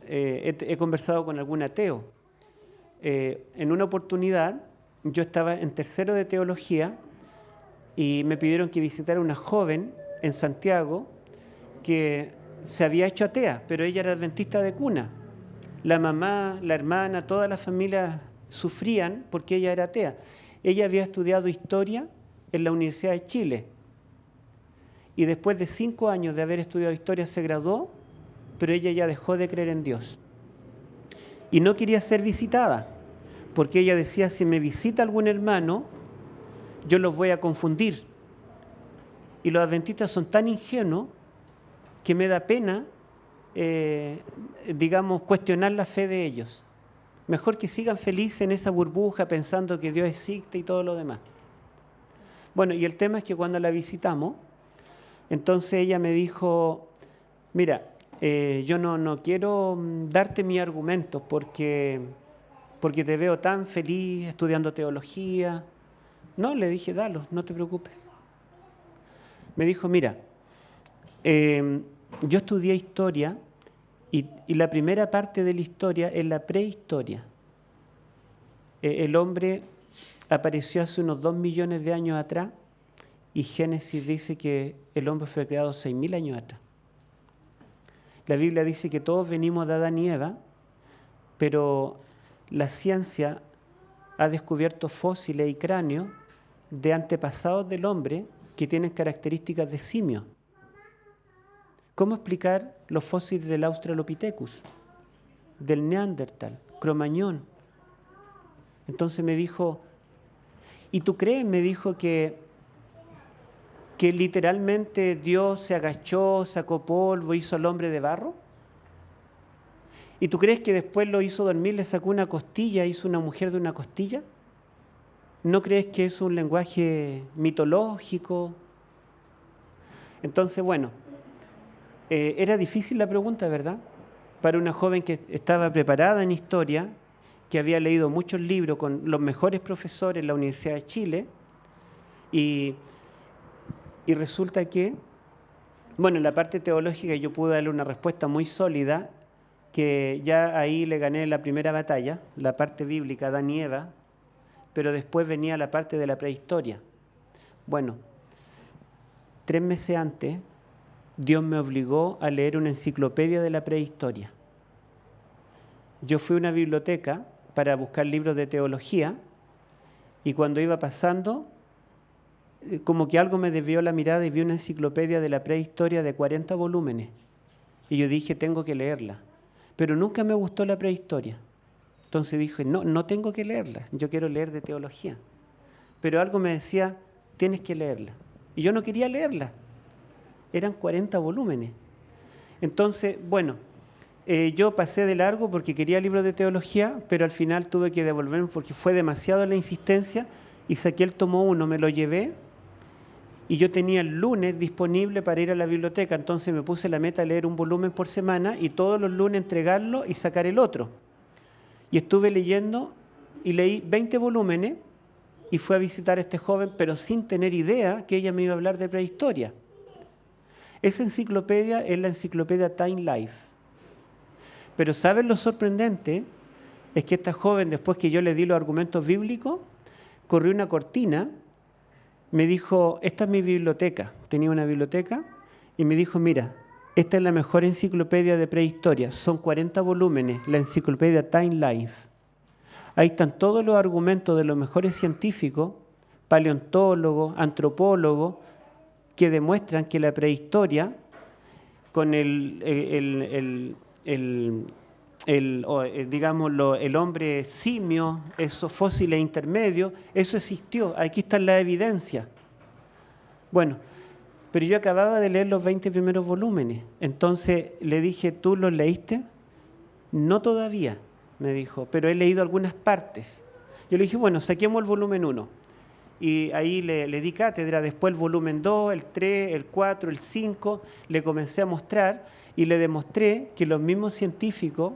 S2: he conversado con algún ateo. En una oportunidad, yo estaba en tercero de teología y me pidieron que visitara una joven en Santiago que se había hecho atea, pero ella era adventista de cuna. La mamá, la hermana, toda la familia sufrían porque ella era atea. Ella había estudiado historia en la Universidad de Chile y después de 5 años de haber estudiado historia se graduó, pero ella ya dejó de creer en Dios. Y no quería ser visitada, porque ella decía, si me visita algún hermano, yo los voy a confundir. Y los adventistas son tan ingenuos que me da pena, digamos, cuestionar la fe de ellos. Mejor que sigan felices en esa burbuja pensando que Dios existe y todo lo demás. Bueno, y el tema es que cuando la visitamos, entonces ella me dijo, mira, yo no quiero darte mis argumentos porque te veo tan feliz estudiando teología. No, le dije, dalos, no te preocupes. Me dijo, mira, yo estudié historia y la primera parte de la historia es la prehistoria. El hombre apareció hace unos 2 millones de años atrás y Génesis dice que el hombre fue creado 6.000 años atrás. La Biblia dice que todos venimos de Adán y Eva, pero la ciencia ha descubierto fósiles y cráneos de antepasados del hombre que tienen características de simio. ¿Cómo explicar los fósiles del Australopithecus, del Neandertal, Cromañón? Entonces me dijo, ¿y tú crees? Me dijo que literalmente Dios se agachó, sacó polvo, hizo al hombre de barro. ¿Y tú crees que después lo hizo dormir, le sacó una costilla, hizo una mujer de una costilla? ¿No crees que es un lenguaje mitológico? Entonces, bueno, era difícil la pregunta, ¿verdad? Para una joven que estaba preparada en historia, que había leído muchos libros con los mejores profesores en la Universidad de Chile, y resulta que, bueno, en la parte teológica yo pude darle una respuesta muy sólida, que ya ahí le gané la primera batalla, la parte bíblica, Adán y Eva, pero después venía la parte de la prehistoria. Bueno, 3 meses antes, Dios me obligó a leer una enciclopedia de la prehistoria. Yo fui a una biblioteca para buscar libros de teología y cuando iba pasando, como que algo me desvió la mirada y vi una enciclopedia de la prehistoria de 40 volúmenes. Y yo dije, tengo que leerla. Pero nunca me gustó la prehistoria. Entonces dije, no tengo que leerla, yo quiero leer de teología. Pero algo me decía, tienes que leerla. Y yo no quería leerla. Eran 40 volúmenes. Entonces, bueno, yo pasé de largo porque quería libros de teología, pero al final tuve que devolverme porque fue demasiado la insistencia y saqué el tomo 1, me lo llevé y yo tenía el lunes disponible para ir a la biblioteca, entonces me puse la meta de leer un volumen por semana y todos los lunes entregarlo y sacar el otro. Y estuve leyendo y leí 20 volúmenes y fui a visitar a este joven, pero sin tener idea que ella me iba a hablar de prehistoria. Esa enciclopedia es la enciclopedia Time Life. Pero ¿saben lo sorprendente? Es que esta joven, después que yo le di los argumentos bíblicos, corrió una cortina, me dijo, esta es mi biblioteca, tenía una biblioteca, y me dijo, mira, esta es la mejor enciclopedia de prehistoria, son 40 volúmenes, la enciclopedia Time Life. Ahí están todos los argumentos de los mejores científicos, paleontólogos, antropólogos, que demuestran que la prehistoria, con el hombre simio, esos fósiles intermedios, eso existió, aquí están las evidencias. Bueno, pero yo acababa de leer los 20 primeros volúmenes, entonces le dije, ¿tú los leíste? No todavía, me dijo, pero he leído algunas partes. Yo le dije, bueno, saquemos el volumen 1. Y ahí le di cátedra, después el volumen 2, el 3, el 4, el 5, le comencé a mostrar y le demostré que los mismos científicos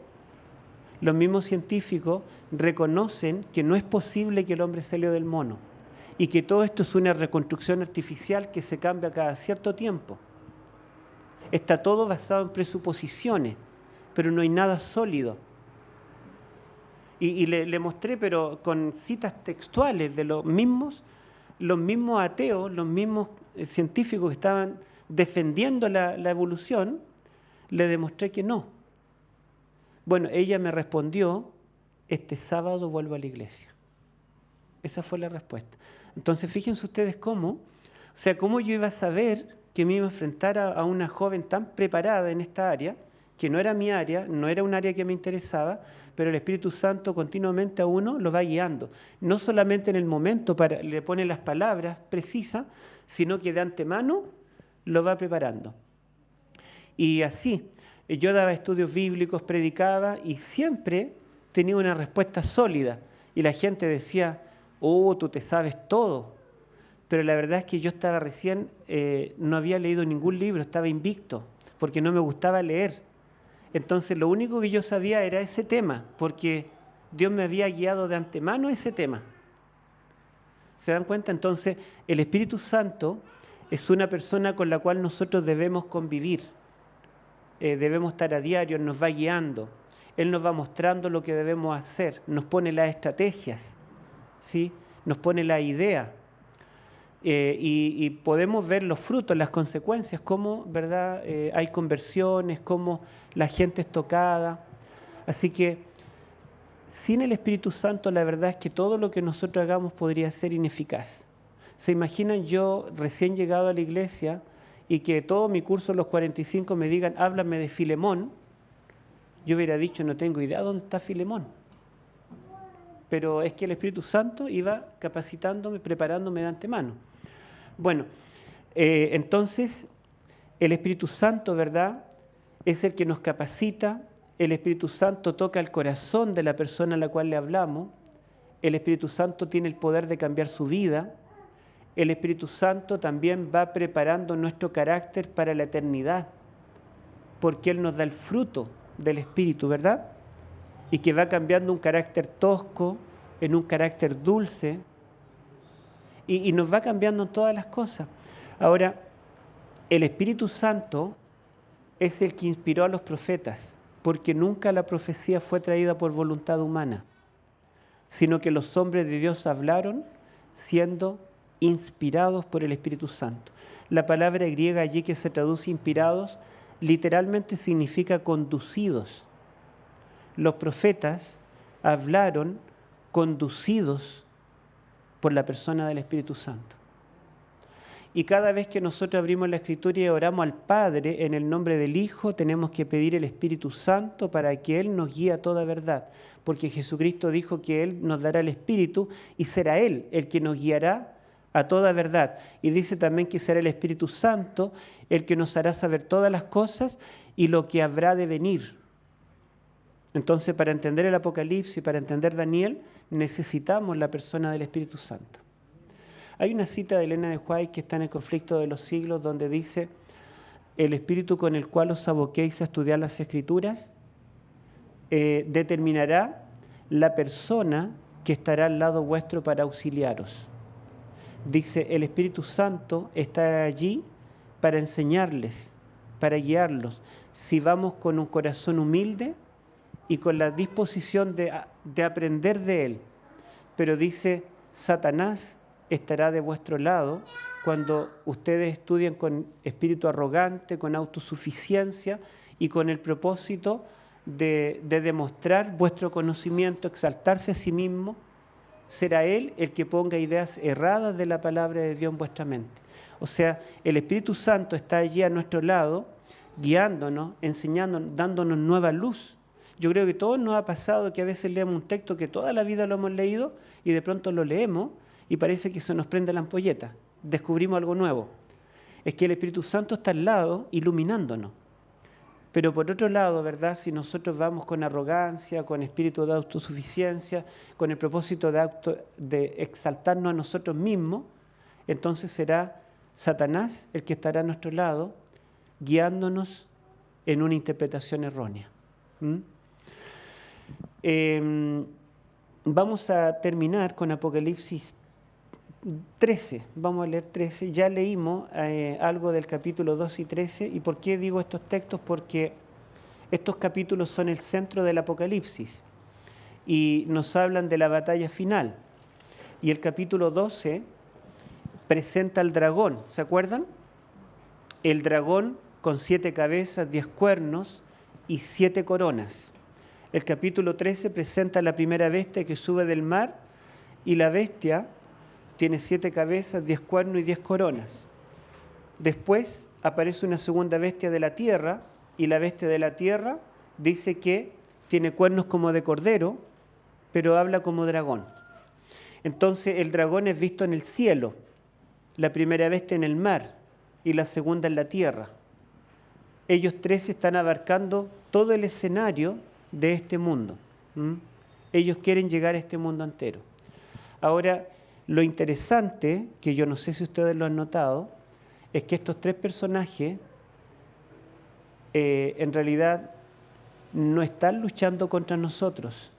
S2: reconocen que no es posible que el hombre salió del mono y que todo esto es una reconstrucción artificial que se cambia cada cierto tiempo. Está todo basado en presuposiciones, pero no hay nada sólido. Y le mostré, pero con citas textuales de los mismos ateos, los mismos científicos que estaban defendiendo la evolución, le demostré que no. Bueno, ella me respondió, este sábado vuelvo a la iglesia. Esa fue la respuesta. Entonces, fíjense ustedes cómo yo iba a saber que me iba a enfrentar a una joven tan preparada en esta área, que no era mi área, no era un área que me interesaba, pero el Espíritu Santo continuamente a uno lo va guiando. No solamente en el momento le pone las palabras precisas, sino que de antemano lo va preparando. Y así, yo daba estudios bíblicos, predicaba y siempre tenía una respuesta sólida. Y la gente decía, tú te sabes todo. Pero la verdad es que yo estaba recién, no había leído ningún libro, estaba invicto, porque no me gustaba leer. Entonces lo único que yo sabía era ese tema, porque Dios me había guiado de antemano a ese tema. ¿Se dan cuenta? Entonces el Espíritu Santo es una persona con la cual nosotros debemos convivir, debemos estar a diario, nos va guiando, Él nos va mostrando lo que debemos hacer, nos pone las estrategias, ¿sí? Nos pone la idea, y podemos ver los frutos, las consecuencias, cómo, ¿verdad? Hay conversiones, cómo la gente es tocada. Así que sin el Espíritu Santo, la verdad es que todo lo que nosotros hagamos podría ser ineficaz. ¿Se imaginan yo recién llegado a la iglesia y que todo mi curso, los 45, me digan, háblame de Filemón? Yo hubiera dicho, no tengo idea dónde está Filemón. Pero es que el Espíritu Santo iba capacitándome, preparándome de antemano. Bueno, entonces el Espíritu Santo, ¿verdad?, es el que nos capacita. El Espíritu Santo toca el corazón de la persona a la cual le hablamos. El Espíritu Santo tiene el poder de cambiar su vida. El Espíritu Santo también va preparando nuestro carácter para la eternidad, porque Él nos da el fruto del Espíritu, ¿verdad? Y que va cambiando un carácter tosco en un carácter dulce, y nos va cambiando en todas las cosas. Ahora, el Espíritu Santo es el que inspiró a los profetas, porque nunca la profecía fue traída por voluntad humana, sino que los hombres de Dios hablaron siendo inspirados por el Espíritu Santo. La palabra griega allí que se traduce inspirados, literalmente significa conducidos. Los profetas hablaron conducidos por la persona del Espíritu Santo. Y cada vez que nosotros abrimos la Escritura y oramos al Padre en el nombre del Hijo, tenemos que pedir el Espíritu Santo para que Él nos guíe a toda verdad, porque Jesucristo dijo que Él nos dará el Espíritu y será Él el que nos guiará a toda verdad. Y dice también que será el Espíritu Santo el que nos hará saber todas las cosas y lo que habrá de venir. Entonces, para entender el Apocalipsis, para entender Daniel, necesitamos la persona del Espíritu Santo. Hay una cita de Elena de White que está en el Conflicto de los Siglos, donde dice, el espíritu con el cual os aboquéis a estudiar las Escrituras determinará la persona que estará al lado vuestro para auxiliaros. Dice, el Espíritu Santo está allí para enseñarles, para guiarlos. Si vamos con un corazón humilde y con la disposición de aprender de Él. Pero dice, Satanás estará de vuestro lado cuando ustedes estudien con espíritu arrogante, con autosuficiencia y con el propósito de demostrar vuestro conocimiento, exaltarse a sí mismo. Será Él el que ponga ideas erradas de la palabra de Dios en vuestra mente. O sea, el Espíritu Santo está allí a nuestro lado, guiándonos, enseñándonos, dándonos nueva luz. Yo creo que a todos nos ha pasado que a veces leemos un texto que toda la vida lo hemos leído y de pronto lo leemos y parece que se nos prende la ampolleta, descubrimos algo nuevo. Es que el Espíritu Santo está al lado iluminándonos. Pero por otro lado, ¿verdad? Si nosotros vamos con arrogancia, con espíritu de autosuficiencia, con el propósito de exaltarnos a nosotros mismos, entonces será Satanás el que estará a nuestro lado, guiándonos en una interpretación errónea. Vamos a terminar con Apocalipsis 13, vamos a leer 13, ya leímos algo del capítulo 2 y 13, ¿y por qué digo estos textos? Porque estos capítulos son el centro del Apocalipsis y nos hablan de la batalla final, y el capítulo 12 presenta al dragón, ¿se acuerdan? El dragón con 7 cabezas, 10 cuernos y 7 coronas. El capítulo 13 presenta la primera bestia que sube del mar, y la bestia tiene 7 cabezas, 10 cuernos y 10 coronas. Después aparece una segunda bestia de la tierra, y la bestia de la tierra dice que tiene cuernos como de cordero, pero habla como dragón. Entonces el dragón es visto en el cielo, la primera bestia en el mar y la segunda en la tierra. Ellos 3 están abarcando todo el escenario de este mundo. Ellos quieren llegar a este mundo entero. Ahora, lo interesante, que yo no sé si ustedes lo han notado, es que estos 3 personajes en realidad no están luchando contra nosotros.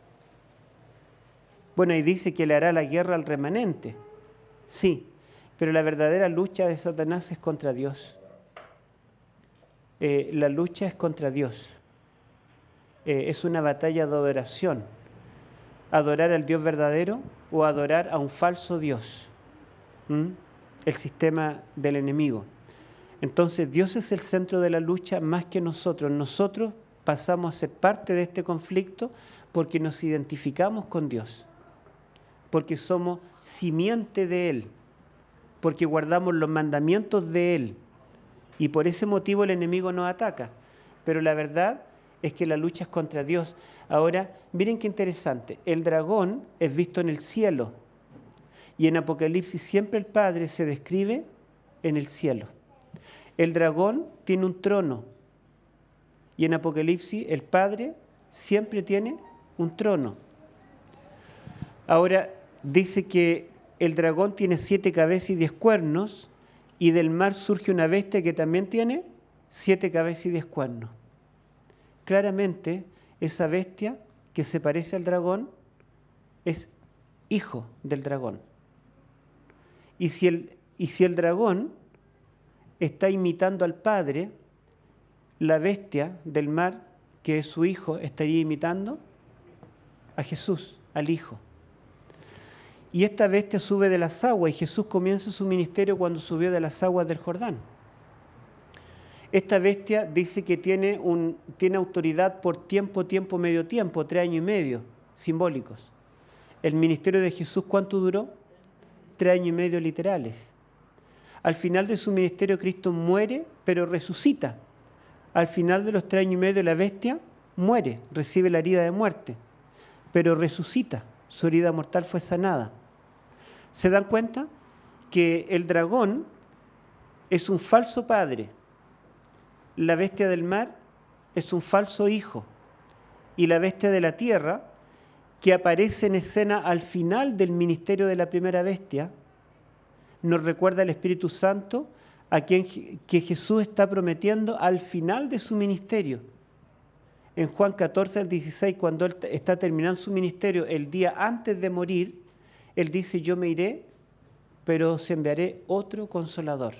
S2: Bueno, y dice que le hará la guerra al remanente. Sí, pero la verdadera lucha de Satanás es contra Dios. La lucha es contra Dios. Es una batalla de adoración. Adorar al Dios verdadero o adorar a un falso Dios. El sistema del enemigo. Entonces Dios es el centro de la lucha más que nosotros. Nosotros pasamos a ser parte de este conflicto porque nos identificamos con Dios, porque somos simiente de Él, porque guardamos los mandamientos de Él, y por ese motivo el enemigo nos ataca. Pero la verdad es que la lucha es contra Dios. Ahora, miren qué interesante, el dragón es visto en el cielo, y en Apocalipsis siempre el Padre se describe en el cielo. El dragón tiene un trono, y en Apocalipsis el Padre siempre tiene un trono. Ahora, dice que el dragón tiene 7 cabezas y 10 cuernos, y del mar surge una bestia que también tiene 7 cabezas y 10 cuernos. Claramente, esa bestia que se parece al dragón es hijo del dragón. Y si el dragón está imitando al Padre, la bestia del mar, que es su hijo, estaría imitando a Jesús, al Hijo. Y esta bestia sube de las aguas, y Jesús comienza su ministerio cuando subió de las aguas del Jordán. Esta bestia dice que tiene autoridad por tiempo, medio tiempo, 3 años y medio, simbólicos. El ministerio de Jesús, ¿cuánto duró? 3 años y medio literales. Al final de su ministerio, Cristo muere, pero resucita. Al final de los 3 años y medio, la bestia muere, recibe la herida de muerte, pero resucita. Su herida mortal fue sanada. ¿Se dan cuenta? Que el dragón es un falso padre, la bestia del mar es un falso hijo, y la bestia de la tierra, que aparece en escena al final del ministerio de la primera bestia, nos recuerda al Espíritu Santo, a quien que Jesús está prometiendo al final de su ministerio. En Juan 14 al 16, cuando Él está terminando su ministerio, el día antes de morir, Él dice: yo me iré, pero os enviaré otro Consolador.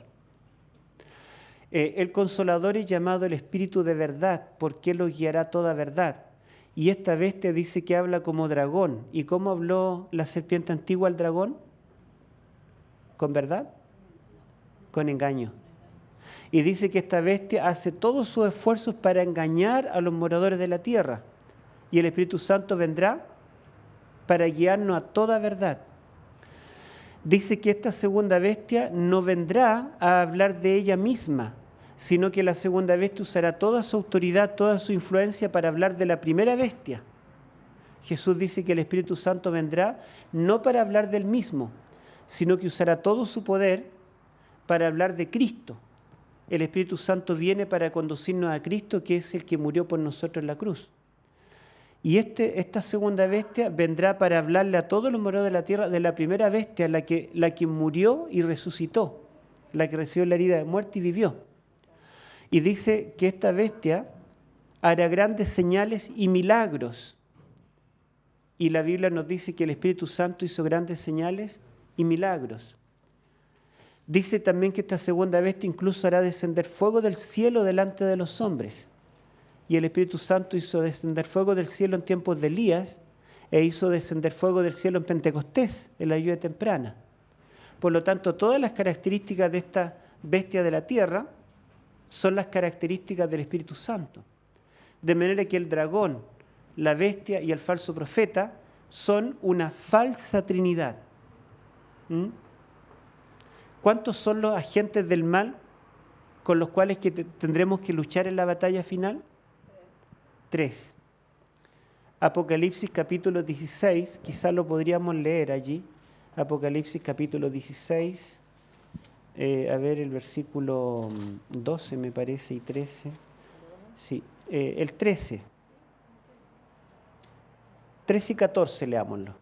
S2: El Consolador es llamado el Espíritu de verdad, porque Él os guiará a toda verdad. Y esta bestia dice que habla como dragón. ¿Y cómo habló la serpiente antigua al dragón? ¿Con verdad? Con engaño. Y dice que esta bestia hace todos sus esfuerzos para engañar a los moradores de la tierra. Y el Espíritu Santo vendrá para guiarnos a toda verdad. Dice que esta segunda bestia no vendrá a hablar de ella misma, sino que la segunda bestia usará toda su autoridad, toda su influencia para hablar de la primera bestia. Jesús dice que el Espíritu Santo vendrá no para hablar del mismo, sino que usará todo su poder para hablar de Cristo. El Espíritu Santo viene para conducirnos a Cristo, que es el que murió por nosotros en la cruz. Y esta segunda bestia vendrá para hablarle a todos los moradores de la tierra de la primera bestia, la que murió y resucitó, la que recibió la herida de muerte y vivió. Y dice que esta bestia hará grandes señales y milagros. Y la Biblia nos dice que el Espíritu Santo hizo grandes señales y milagros. Dice también que esta segunda bestia incluso hará descender fuego del cielo delante de los hombres. Y el Espíritu Santo hizo descender fuego del cielo en tiempos de Elías e hizo descender fuego del cielo en Pentecostés, en la lluvia temprana. Por lo tanto, todas las características de esta bestia de la tierra son las características del Espíritu Santo. De manera que el dragón, la bestia y el falso profeta son una falsa trinidad. ¿Cuántos son los agentes del mal con los cuales tendremos que luchar en la batalla final? 3. Apocalipsis capítulo 16, quizás lo podríamos leer allí. Apocalipsis capítulo 16, a ver el versículo 12 me parece y 13. Sí, el 13. 13 y 14 leámoslo.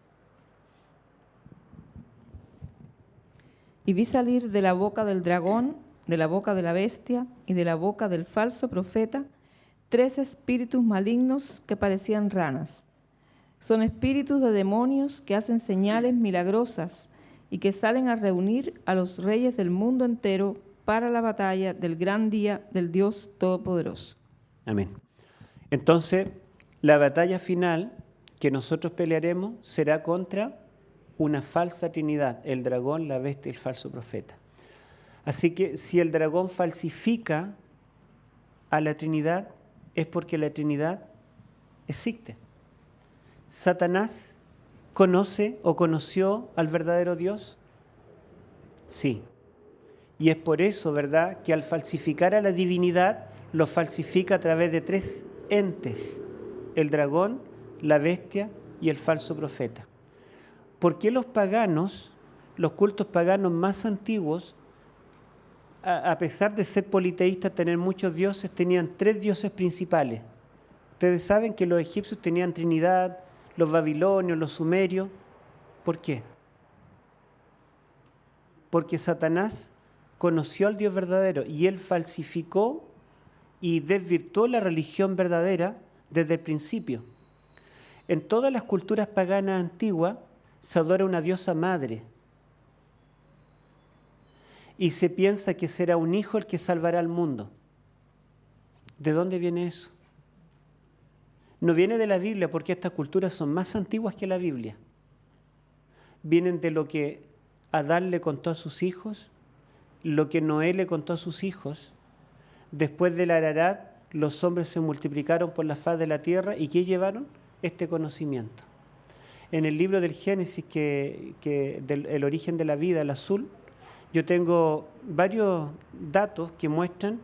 S4: Y vi salir de la boca del dragón, de la boca de la bestia y de la boca del falso profeta 3 espíritus malignos que parecían ranas. Son espíritus de demonios que hacen señales milagrosas y que salen a reunir a los reyes del mundo entero para la batalla del gran día del Dios Todopoderoso.
S2: Amén. Entonces, la batalla final que nosotros pelearemos será contra una falsa trinidad, el dragón, la bestia y el falso profeta. Así que si el dragón falsifica a la Trinidad, es porque la Trinidad existe. ¿Satanás conoce o conoció al verdadero Dios? Sí. Y es por eso, ¿verdad?, que al falsificar a la divinidad, lo falsifica a través de 3 entes: el dragón, la bestia y el falso profeta. ¿Por qué los paganos, los cultos paganos más antiguos, a pesar de ser politeístas, tener muchos dioses, tenían 3 dioses principales? Ustedes saben que los egipcios tenían Trinidad, los babilonios, los sumerios. ¿Por qué? Porque Satanás conoció al Dios verdadero y él falsificó y desvirtuó la religión verdadera desde el principio. En todas las culturas paganas antiguas se adora una diosa madre y se piensa que será un hijo el que salvará al mundo. ¿De dónde viene eso? No viene de la Biblia, porque estas culturas son más antiguas que la Biblia. Vienen de lo que Adán le contó a sus hijos, lo que Noé le contó a sus hijos. Después del Ararat, los hombres se multiplicaron por la faz de la tierra. ¿Y qué llevaron? Este conocimiento. En el libro del Génesis, del origen de la vida, el azul, yo tengo varios datos que muestran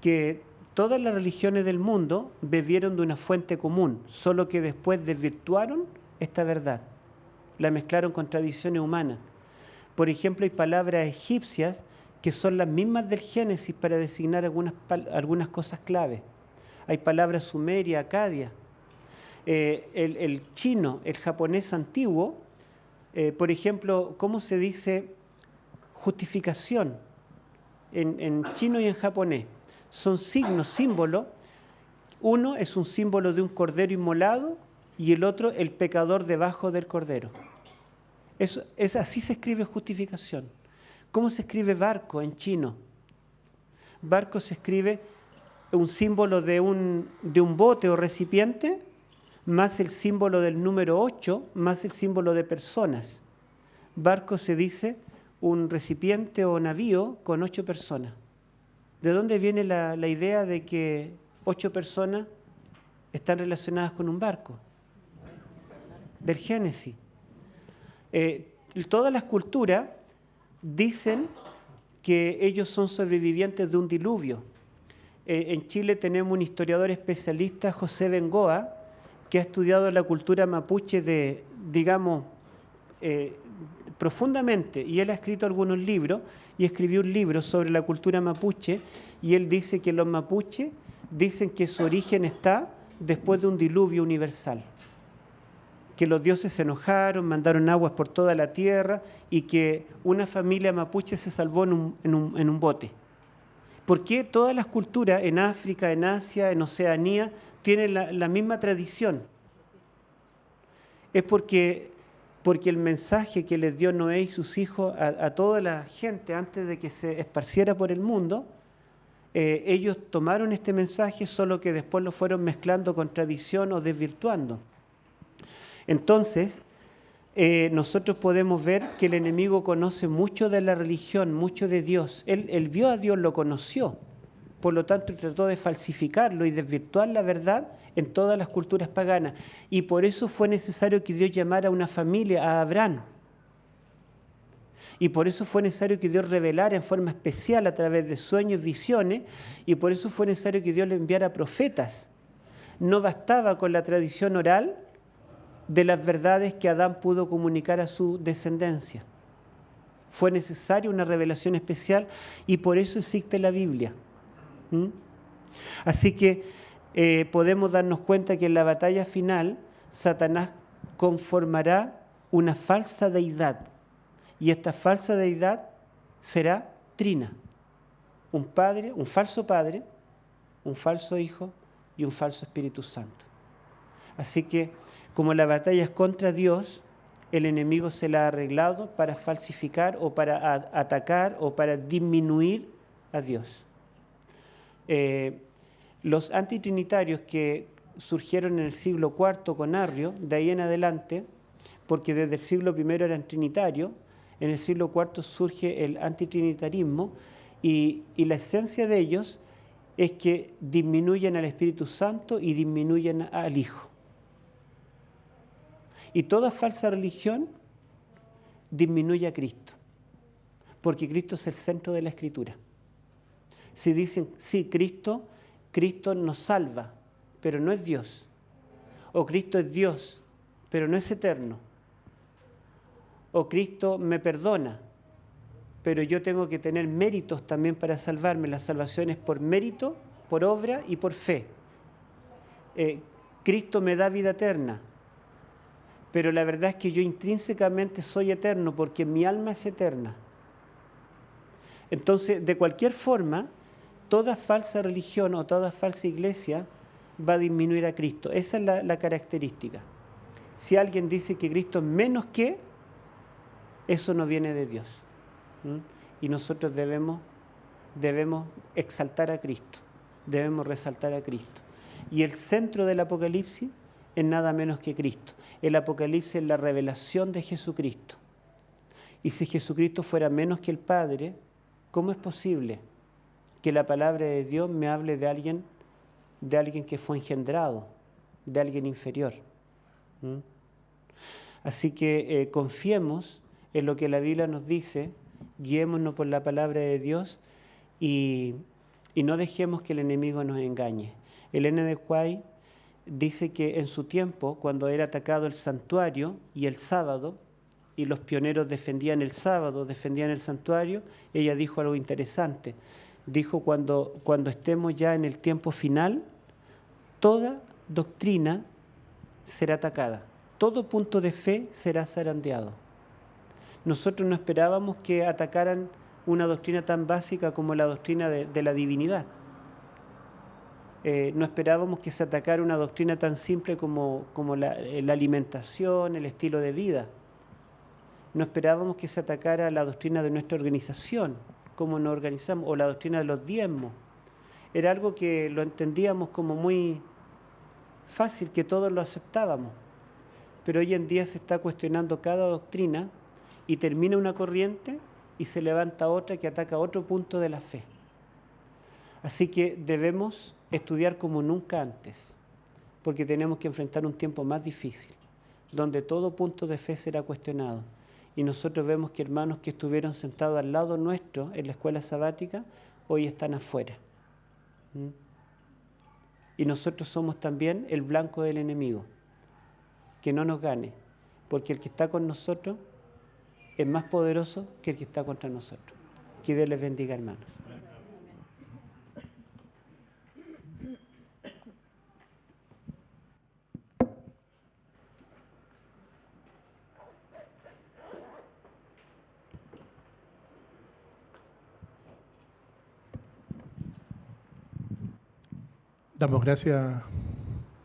S2: que todas las religiones del mundo bebieron de una fuente común, solo que después desvirtuaron esta verdad, la mezclaron con tradiciones humanas. Por ejemplo, hay palabras egipcias que son las mismas del Génesis para designar algunas cosas clave. Hay palabras sumeria, acadia. El chino, el japonés antiguo, por ejemplo, ¿cómo se dice justificación en chino y en japonés? Son signos, símbolos. Uno es un símbolo de un cordero inmolado y el otro el pecador debajo del cordero. Así se escribe justificación. ¿Cómo se escribe barco en chino? Barco se escribe un símbolo de un bote o recipiente, más el símbolo del número 8, más el símbolo de personas. Barco se dice un recipiente o navío con 8 personas. ¿De dónde viene la idea de que 8 personas están relacionadas con un barco? Del Génesis. Todas las culturas dicen que ellos son sobrevivientes de un diluvio. En Chile tenemos un historiador especialista, José Bengoa, que ha estudiado la cultura mapuche profundamente, y él ha escrito algunos libros, y escribió un libro sobre la cultura mapuche, y él dice que los mapuches dicen que su origen está después de un diluvio universal, que los dioses se enojaron, mandaron aguas por toda la tierra, y que una familia mapuche se salvó en un bote. ¿Por qué todas las culturas en África, en Asia, en Oceanía, tienen la misma tradición? Es porque el mensaje que les dio Noé y sus hijos a toda la gente antes de que se esparciera por el mundo, ellos tomaron este mensaje, solo que después lo fueron mezclando con tradición o desvirtuando. Entonces, nosotros podemos ver que el enemigo conoce mucho de la religión, mucho de Dios. Él vio a Dios, lo conoció. Por lo tanto, trató de falsificarlo y desvirtuar la verdad en todas las culturas paganas. Y por eso fue necesario que Dios llamara a una familia, a Abraham. Y por eso fue necesario que Dios revelara en forma especial a través de sueños, visiones, y por eso fue necesario que Dios le enviara profetas. No bastaba con la tradición oral de las verdades que Adán pudo comunicar a su descendencia. Fue necesaria una revelación especial y por eso existe la Biblia. Así que podemos darnos cuenta que en la batalla final Satanás conformará una falsa deidad, y esta falsa deidad será trina: un padre, un falso hijo y un falso Espíritu Santo. Así que como la batalla es contra Dios, el enemigo se la ha arreglado para falsificar o para atacar o para disminuir a Dios. Los antitrinitarios que surgieron en el siglo IV con Arrio, de ahí en adelante, porque desde el siglo I eran trinitarios, en el siglo IV surge el antitrinitarismo y la esencia de ellos es que disminuyen al Espíritu Santo y disminuyen al Hijo. Y toda falsa religión disminuye a Cristo, porque Cristo es el centro de la Escritura. Si dicen, sí, Cristo nos salva, pero no es Dios. O Cristo es Dios, pero no es eterno. O Cristo me perdona, pero yo tengo que tener méritos también para salvarme. La salvación es por mérito, por obra y por fe. Cristo me da vida eterna, pero la verdad es que yo intrínsecamente soy eterno porque mi alma es eterna. Entonces, de cualquier forma, toda falsa religión o toda falsa iglesia va a disminuir a Cristo. Esa es la característica. Si alguien dice que Cristo es menos que, eso no viene de Dios. Y nosotros debemos exaltar a Cristo, debemos resaltar a Cristo. Y el centro del Apocalipsis es nada menos que Cristo. El Apocalipsis es la revelación de Jesucristo. Y si Jesucristo fuera menos que el Padre, ¿cómo es posible que la palabra de Dios me hable de alguien que fue engendrado, de alguien inferior? Así que confiemos en lo que la Biblia nos dice, guiémonos por la palabra de Dios y no dejemos que el enemigo nos engañe. Ellen G. White dice que en su tiempo, cuando era atacado el santuario y el sábado, y los pioneros defendían el sábado, defendían el santuario, ella dijo algo interesante. Dijo, cuando estemos ya en el tiempo final, toda doctrina será atacada, todo punto de fe será zarandeado. Nosotros no esperábamos que atacaran una doctrina tan básica como la doctrina de la divinidad. No esperábamos que se atacara una doctrina tan simple como la alimentación, el estilo de vida. No esperábamos que se atacara la doctrina de nuestra organización, cómo nos organizamos, o la doctrina de los diezmos. Era algo que lo entendíamos como muy fácil, que todos lo aceptábamos. Pero hoy en día se está cuestionando cada doctrina y termina una corriente y se levanta otra que ataca otro punto de la fe. Así que debemos estudiar como nunca antes, porque tenemos que enfrentar un tiempo más difícil, donde todo punto de fe será cuestionado. Y nosotros vemos que hermanos que estuvieron sentados al lado nuestro en la escuela sabática, hoy están afuera. Y nosotros somos también el blanco del enemigo. Que no nos gane, porque el que está con nosotros es más poderoso que el que está contra nosotros. Que Dios les bendiga, hermanos.
S5: Damos gracias,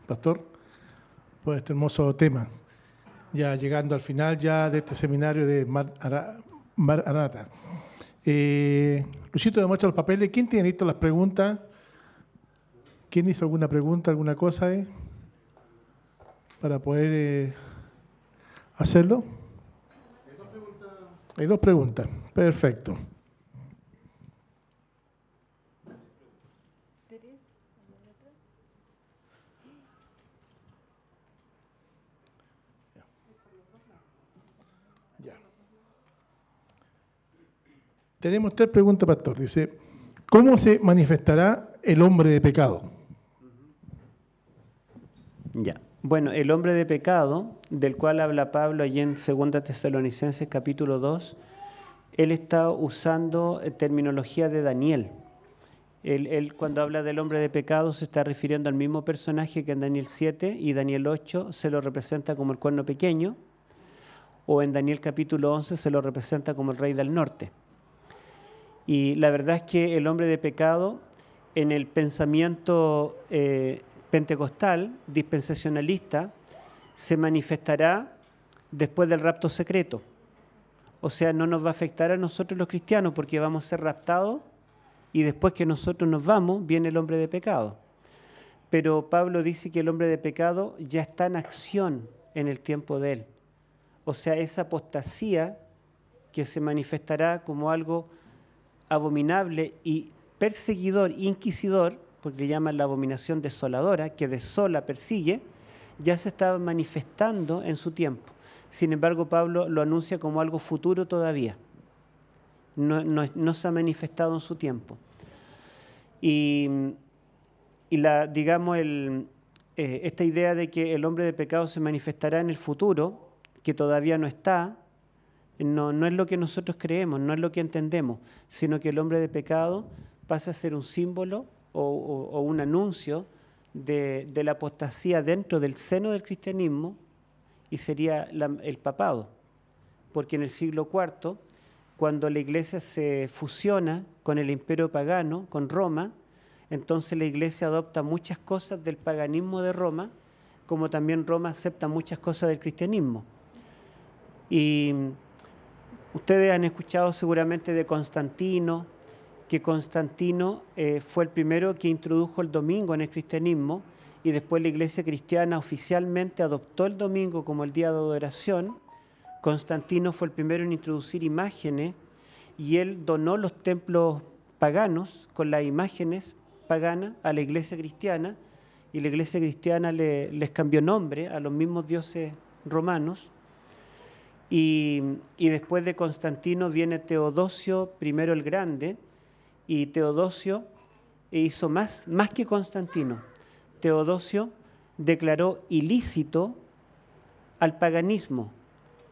S5: pastor, por este hermoso tema. Ya llegando al final ya de este seminario de Maranata. Luchito, demuestra los papeles. ¿Quién tiene listas las preguntas? ¿Quién hizo alguna pregunta, alguna cosa para poder hacerlo? Hay dos preguntas. Perfecto. Tenemos tres preguntas, pastor. Dice, ¿cómo se manifestará el hombre de pecado?
S2: Ya. Bueno, el hombre de pecado, del cual habla Pablo allí en 2 Tesalonicenses capítulo 2, él está usando terminología de Daniel. Él cuando habla del hombre de pecado se está refiriendo al mismo personaje que en Daniel 7 y Daniel 8 se lo representa como el cuerno pequeño, o en Daniel capítulo 11 se lo representa como el rey del norte. Y la verdad es que el hombre de pecado, en el pensamiento pentecostal, dispensacionalista, se manifestará después del rapto secreto. O sea, no nos va a afectar a nosotros los cristianos porque vamos a ser raptados y después que nosotros nos vamos, viene el hombre de pecado. Pero Pablo dice que el hombre de pecado ya está en acción en el tiempo de él. O sea, esa apostasía que se manifestará como algo abominable y perseguidor, inquisidor, porque le llaman la abominación desoladora, que desola, persigue, ya se está manifestando en su tiempo. Sin embargo, Pablo lo anuncia como algo futuro todavía. No se ha manifestado en su tiempo. Esta idea de que el hombre de pecado se manifestará en el futuro, que todavía no está, no es lo que nosotros creemos, no es lo que entendemos, sino que el hombre de pecado pasa a ser un símbolo o un anuncio de la apostasía dentro del seno del cristianismo, y sería el papado. Porque en el siglo IV, cuando la iglesia se fusiona con el imperio pagano, con Roma, entonces la iglesia adopta muchas cosas del paganismo de Roma, como también Roma acepta muchas cosas del cristianismo. Y ustedes han escuchado seguramente de Constantino, que Constantino fue el primero que introdujo el domingo en el cristianismo, y después la iglesia cristiana oficialmente adoptó el domingo como el día de adoración. Constantino fue el primero en introducir imágenes, y él donó los templos paganos con las imágenes paganas a la iglesia cristiana, y la iglesia cristiana les cambió nombre a los mismos dioses romanos. Y después de Constantino viene Teodosio I el Grande, y Teodosio hizo más que Constantino. Teodosio declaró ilícito al paganismo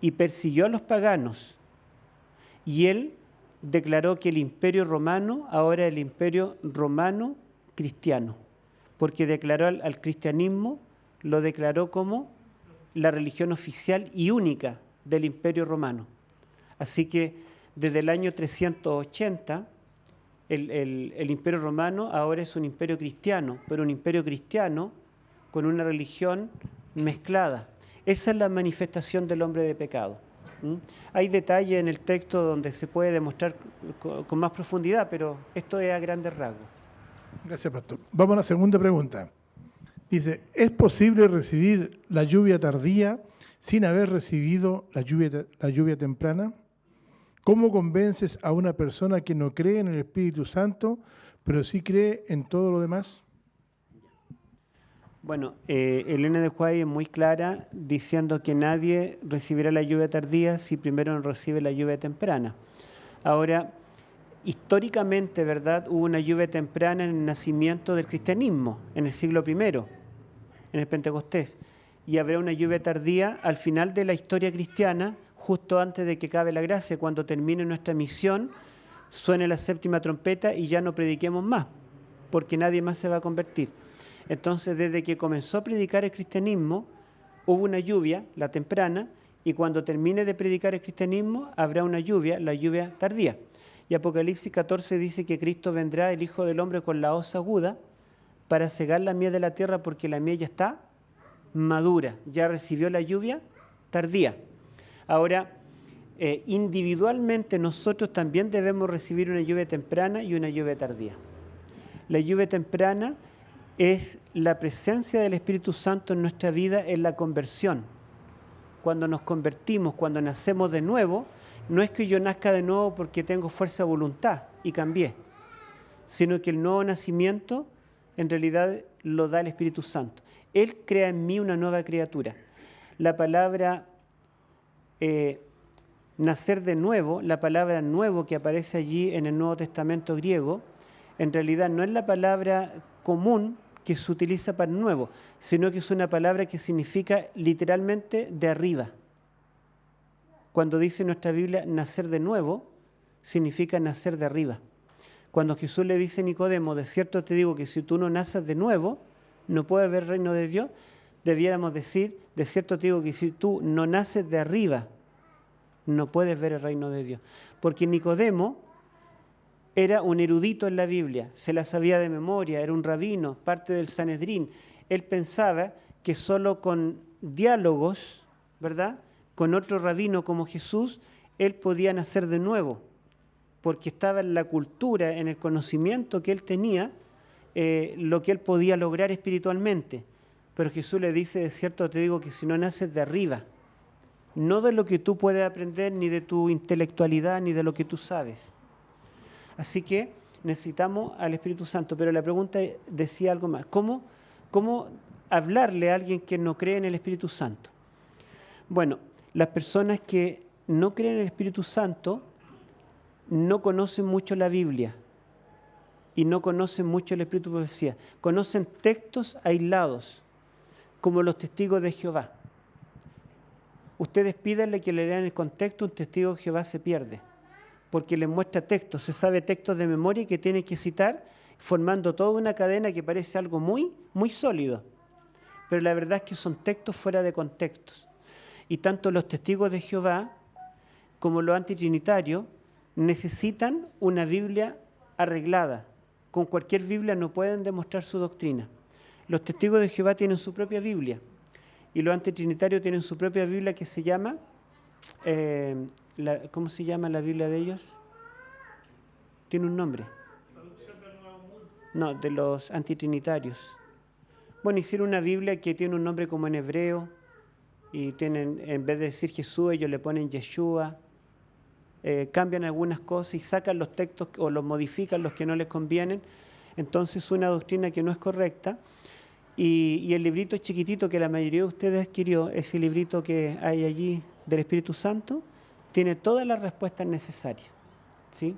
S2: y persiguió a los paganos. Y él declaró que el imperio romano ahora es el imperio romano cristiano, porque declaró al cristianismo, lo declaró como la religión oficial y única del imperio romano. Así que desde el año 380, el imperio romano ahora es un imperio cristiano, pero un imperio cristiano con una religión mezclada. Esa es la manifestación del hombre de pecado. Hay detalles en el texto donde se puede demostrar con más profundidad, pero esto es a grandes rasgos.
S5: Gracias, pastor. Vamos a la segunda pregunta. Dice, ¿es posible recibir la lluvia tardía sin haber recibido la lluvia temprana? ¿Cómo convences a una persona que no cree en el Espíritu Santo, pero sí cree en todo lo demás?
S2: Bueno, Elena de White es muy clara diciendo que nadie recibirá la lluvia tardía si primero no recibe la lluvia temprana. Ahora, históricamente, ¿verdad?, hubo una lluvia temprana en el nacimiento del cristianismo, en el siglo I, en el Pentecostés, y habrá una lluvia tardía al final de la historia cristiana, justo antes de que acabe la gracia, cuando termine nuestra misión, suene la séptima trompeta y ya no prediquemos más, porque nadie más se va a convertir. Entonces, desde que comenzó a predicar el cristianismo, hubo una lluvia, la temprana, y cuando termine de predicar el cristianismo, habrá una lluvia, la lluvia tardía. Y Apocalipsis 14 dice que Cristo vendrá, el Hijo del Hombre, con la hoz aguda, para cegar la mies de la tierra, porque la mies ya está madura, ya recibió la lluvia tardía. Ahora, individualmente nosotros también debemos recibir una lluvia temprana y una lluvia tardía. La lluvia temprana es la presencia del Espíritu Santo en nuestra vida en la conversión. Cuando nos convertimos, cuando nacemos de nuevo, no es que yo nazca de nuevo porque tengo fuerza de voluntad y cambié, sino que el nuevo nacimiento en realidad lo da el Espíritu Santo. Él crea en mí una nueva criatura. La palabra nacer de nuevo, la palabra nuevo que aparece allí en el Nuevo Testamento griego, en realidad no es la palabra común que se utiliza para nuevo, sino que es una palabra que significa literalmente de arriba. Cuando dice nuestra Biblia nacer de nuevo, significa nacer de arriba. Cuando Jesús le dice a Nicodemo, de cierto te digo que si tú no naces de nuevo, no puedes ver el reino de Dios, debiéramos decir, de cierto te digo que si tú no naces de arriba, no puedes ver el reino de Dios. Porque Nicodemo era un erudito en la Biblia, se la sabía de memoria, era un rabino, parte del Sanedrín. Él pensaba que solo con diálogos, ¿verdad?, con otro rabino como Jesús, él podía nacer de nuevo, porque estaba en la cultura, en el conocimiento que él tenía, lo que él podía lograr espiritualmente. Pero Jesús le dice, de cierto te digo que si no naces de arriba, no de lo que tú puedes aprender, ni de tu intelectualidad, ni de lo que tú sabes. Así que necesitamos al Espíritu Santo, pero la pregunta decía algo más. ¿Cómo hablarle a alguien que no cree en el Espíritu Santo? Bueno, las personas que no creen en el Espíritu Santo no conocen mucho la Biblia y no conocen mucho el Espíritu de profecía. Conocen textos aislados, como los testigos de Jehová. Ustedes pídanle que le lean el contexto, un testigo de Jehová se pierde, porque les muestra textos, se sabe textos de memoria que tiene que citar, formando toda una cadena que parece algo muy, muy sólido. Pero la verdad es que son textos fuera de contextos. Y tanto los testigos de Jehová como los antitrinitarios necesitan una Biblia arreglada. Con cualquier Biblia no pueden demostrar su doctrina. Los testigos de Jehová tienen su propia Biblia y los antitrinitarios tienen su propia Biblia que se llama, ¿cómo se llama la Biblia de ellos? Tiene un nombre. No, de los antitrinitarios. Bueno, hicieron una Biblia que tiene un nombre como en hebreo y tienen, en vez de decir Jesús, ellos le ponen Yeshua. Cambian algunas cosas y sacan los textos o los modifican los que no les convienen. Entonces una doctrina que no es correcta. Y el librito chiquitito que la mayoría de ustedes adquirió, ese librito que hay allí del Espíritu Santo, tiene todas las respuestas necesarias, ¿sí?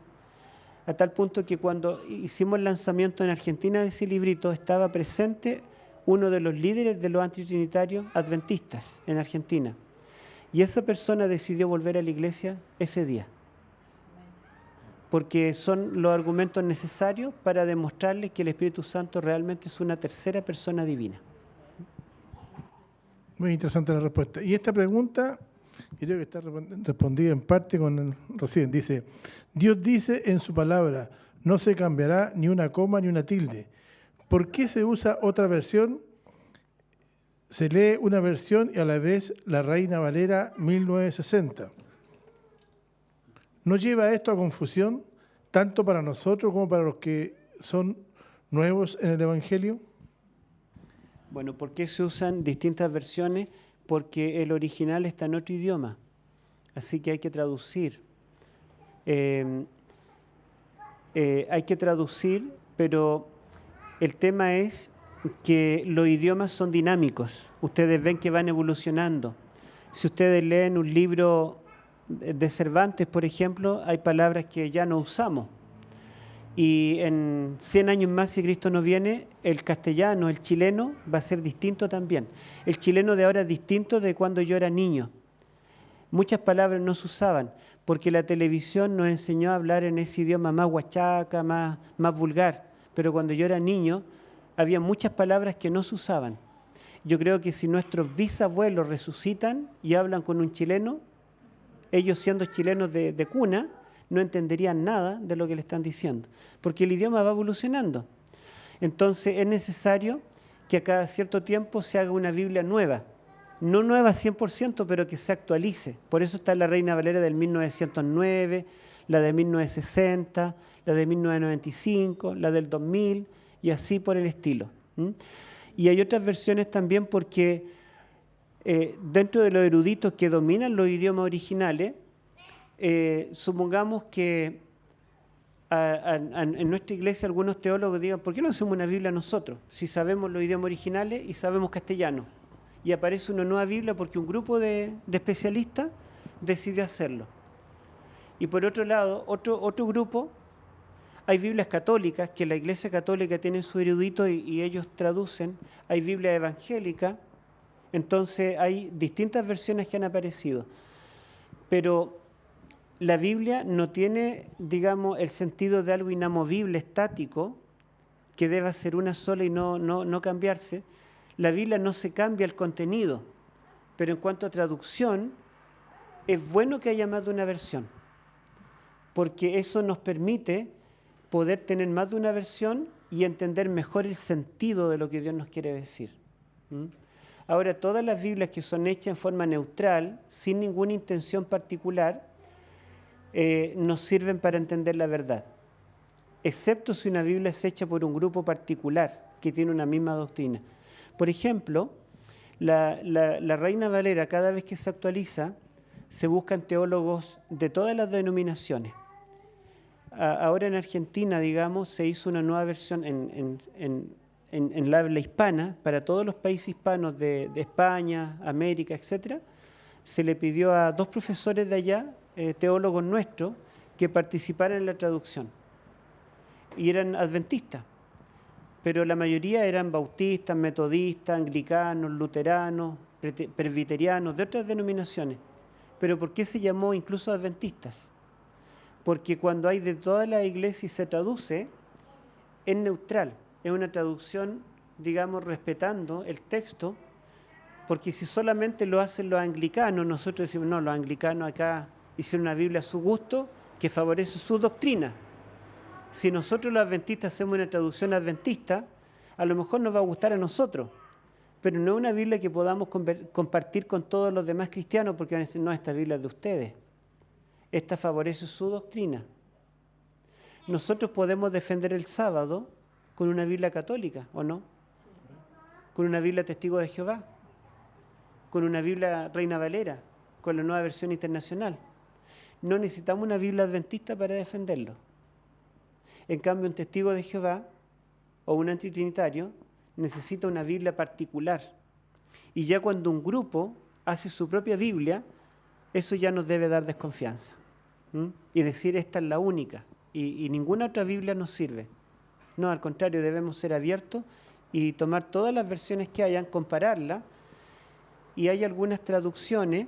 S2: A tal punto que cuando hicimos el lanzamiento en Argentina de ese librito, estaba presente uno de los líderes de los antitrinitarios adventistas en Argentina. Y esa persona decidió volver a la iglesia ese día, porque son los argumentos necesarios para demostrarles que el Espíritu Santo realmente es una tercera persona divina.
S5: Muy interesante la respuesta. Y esta pregunta, creo que está respondida en parte con el recién. Dice, Dios dice en su palabra, no se cambiará ni una coma ni una tilde. ¿Por qué se usa otra versión? Se lee una versión y a la vez la Reina Valera 1960. ¿No lleva esto a confusión, tanto para nosotros como para los que son nuevos en el Evangelio?
S2: Bueno, ¿por qué se usan distintas versiones? Porque el original está en otro idioma, así que hay que traducir. Hay que traducir, pero el tema es que los idiomas son dinámicos. Ustedes ven que van evolucionando. Si ustedes leen un libro de Cervantes, por ejemplo, hay palabras que ya no usamos. Y en 100 años más, si Cristo no viene, el castellano, el chileno, va a ser distinto también. El chileno de ahora es distinto de cuando yo era niño. Muchas palabras no se usaban, porque la televisión nos enseñó a hablar en ese idioma más huachaca, más vulgar. Pero cuando yo era niño, había muchas palabras que no se usaban. Yo creo que si nuestros bisabuelos resucitan y hablan con un chileno, ellos siendo chilenos de cuna, no entenderían nada de lo que le están diciendo, porque el idioma va evolucionando. Entonces es necesario que a cada cierto tiempo se haga una Biblia nueva, no nueva 100%, pero que se actualice. Por eso está la Reina Valera del 1909, la de 1960, la de 1995, la del 2000, y así por el estilo. Y hay otras versiones también porque dentro de los eruditos que dominan los idiomas originales, supongamos que en nuestra iglesia algunos teólogos digan, ¿por qué no hacemos una Biblia nosotros? Si sabemos los idiomas originales y sabemos castellano. Y aparece una nueva Biblia porque un grupo de especialistas decidió hacerlo. Y por otro lado, otro grupo, hay Biblias católicas, que la Iglesia Católica tiene su erudito y ellos traducen. Hay Biblia evangélica. Entonces hay distintas versiones que han aparecido. Pero la Biblia no tiene, digamos, el sentido de algo inamovible, estático, que deba ser una sola y no cambiarse. La Biblia no se cambia el contenido, pero en cuanto a traducción, es bueno que haya más de una versión, porque eso nos permite poder tener más de una versión y entender mejor el sentido de lo que Dios nos quiere decir. Ahora, todas las Biblias que son hechas en forma neutral, sin ninguna intención particular, nos sirven para entender la verdad, excepto si una Biblia es hecha por un grupo particular que tiene una misma doctrina. Por ejemplo, la Reina Valera, cada vez que se actualiza, se buscan teólogos de todas las denominaciones. Ahora en Argentina, digamos, se hizo una nueva versión en la habla hispana, para todos los países hispanos de España, América, etc. Se le pidió a 2 profesores de allá, teólogos nuestros, que participaran en la traducción. Y eran adventistas, pero la mayoría eran bautistas, metodistas, anglicanos, luteranos, presbiterianos, de otras denominaciones. ¿Pero por qué se llamó incluso adventistas? Porque cuando hay de toda la iglesia y se traduce, es neutral, es una traducción, digamos, respetando el texto, porque si solamente lo hacen los anglicanos, nosotros decimos, no, los anglicanos acá hicieron una Biblia a su gusto que favorece su doctrina. Si nosotros los adventistas hacemos una traducción adventista, a lo mejor nos va a gustar a nosotros, pero no es una Biblia que podamos compartir con todos los demás cristianos, porque van a decir, no, esta Biblia es de ustedes. Esta favorece su doctrina. Nosotros podemos defender el sábado con una Biblia católica, ¿o no? Con una Biblia Testigo de Jehová, con una Biblia Reina Valera, con la Nueva Versión Internacional. No necesitamos una Biblia adventista para defenderlo. En cambio, un Testigo de Jehová o un antitrinitario necesita una Biblia particular. Y ya cuando un grupo hace su propia Biblia, eso ya nos debe dar desconfianza. Y decir, esta es la única, y ninguna otra Biblia nos sirve. No, al contrario, debemos ser abiertos y tomar todas las versiones que hayan, compararlas, y hay algunas traducciones,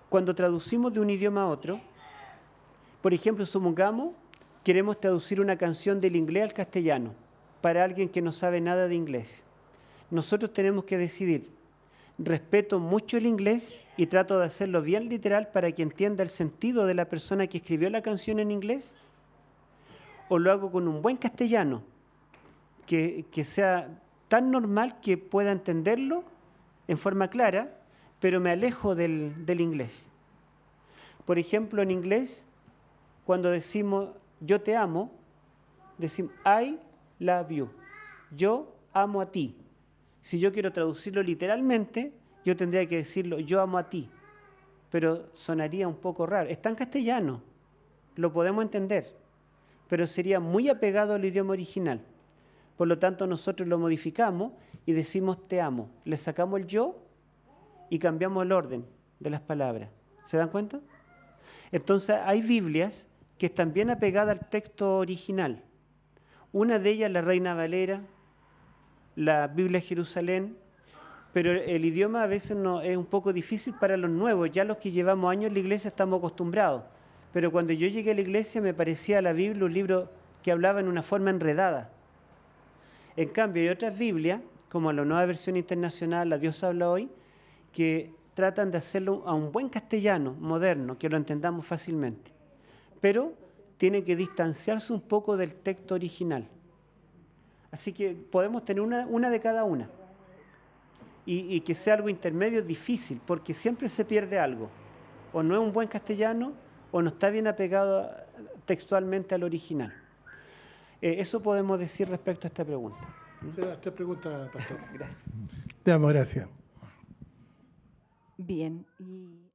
S2: cuando traducimos de un idioma a otro, por ejemplo, supongamos, queremos traducir una canción del inglés al castellano, para alguien que no sabe nada de inglés. Nosotros tenemos que decidir, respeto mucho el inglés y trato de hacerlo bien literal para que entienda el sentido de la persona que escribió la canción en inglés, o lo hago con un buen castellano, que sea tan normal que pueda entenderlo en forma clara, pero me alejo del inglés. Por ejemplo, en inglés, cuando decimos yo te amo, decimos I love you, yo amo a ti. Si yo quiero traducirlo literalmente, yo tendría que decirlo yo amo a ti, pero sonaría un poco raro. Está en castellano, lo podemos entender, pero sería muy apegado al idioma original. Por lo tanto, nosotros lo modificamos y decimos te amo. Le sacamos el yo y cambiamos el orden de las palabras. ¿Se dan cuenta? Entonces, hay Biblias que están bien apegadas al texto original. Una de ellas, la Reina Valera, la Biblia Jerusalén, pero el idioma a veces no, es un poco difícil para los nuevos. Ya los que llevamos años en la iglesia estamos acostumbrados. Pero cuando yo llegué a la iglesia me parecía la Biblia un libro que hablaba en una forma enredada. En cambio, hay otras Biblias, como la Nueva Versión Internacional, la Dios habla hoy, que tratan de hacerlo a un buen castellano, moderno, que lo entendamos fácilmente. Pero tiene que distanciarse un poco del texto original. Así que podemos tener una de cada una. Y que sea algo intermedio es difícil, porque siempre se pierde algo. O no es un buen castellano, o no está bien apegado textualmente al original. Eso podemos decir respecto a esta pregunta.
S5: Esta pregunta, pastor.
S2: Gracias.
S5: Le damos gracias.
S1: Bien. Y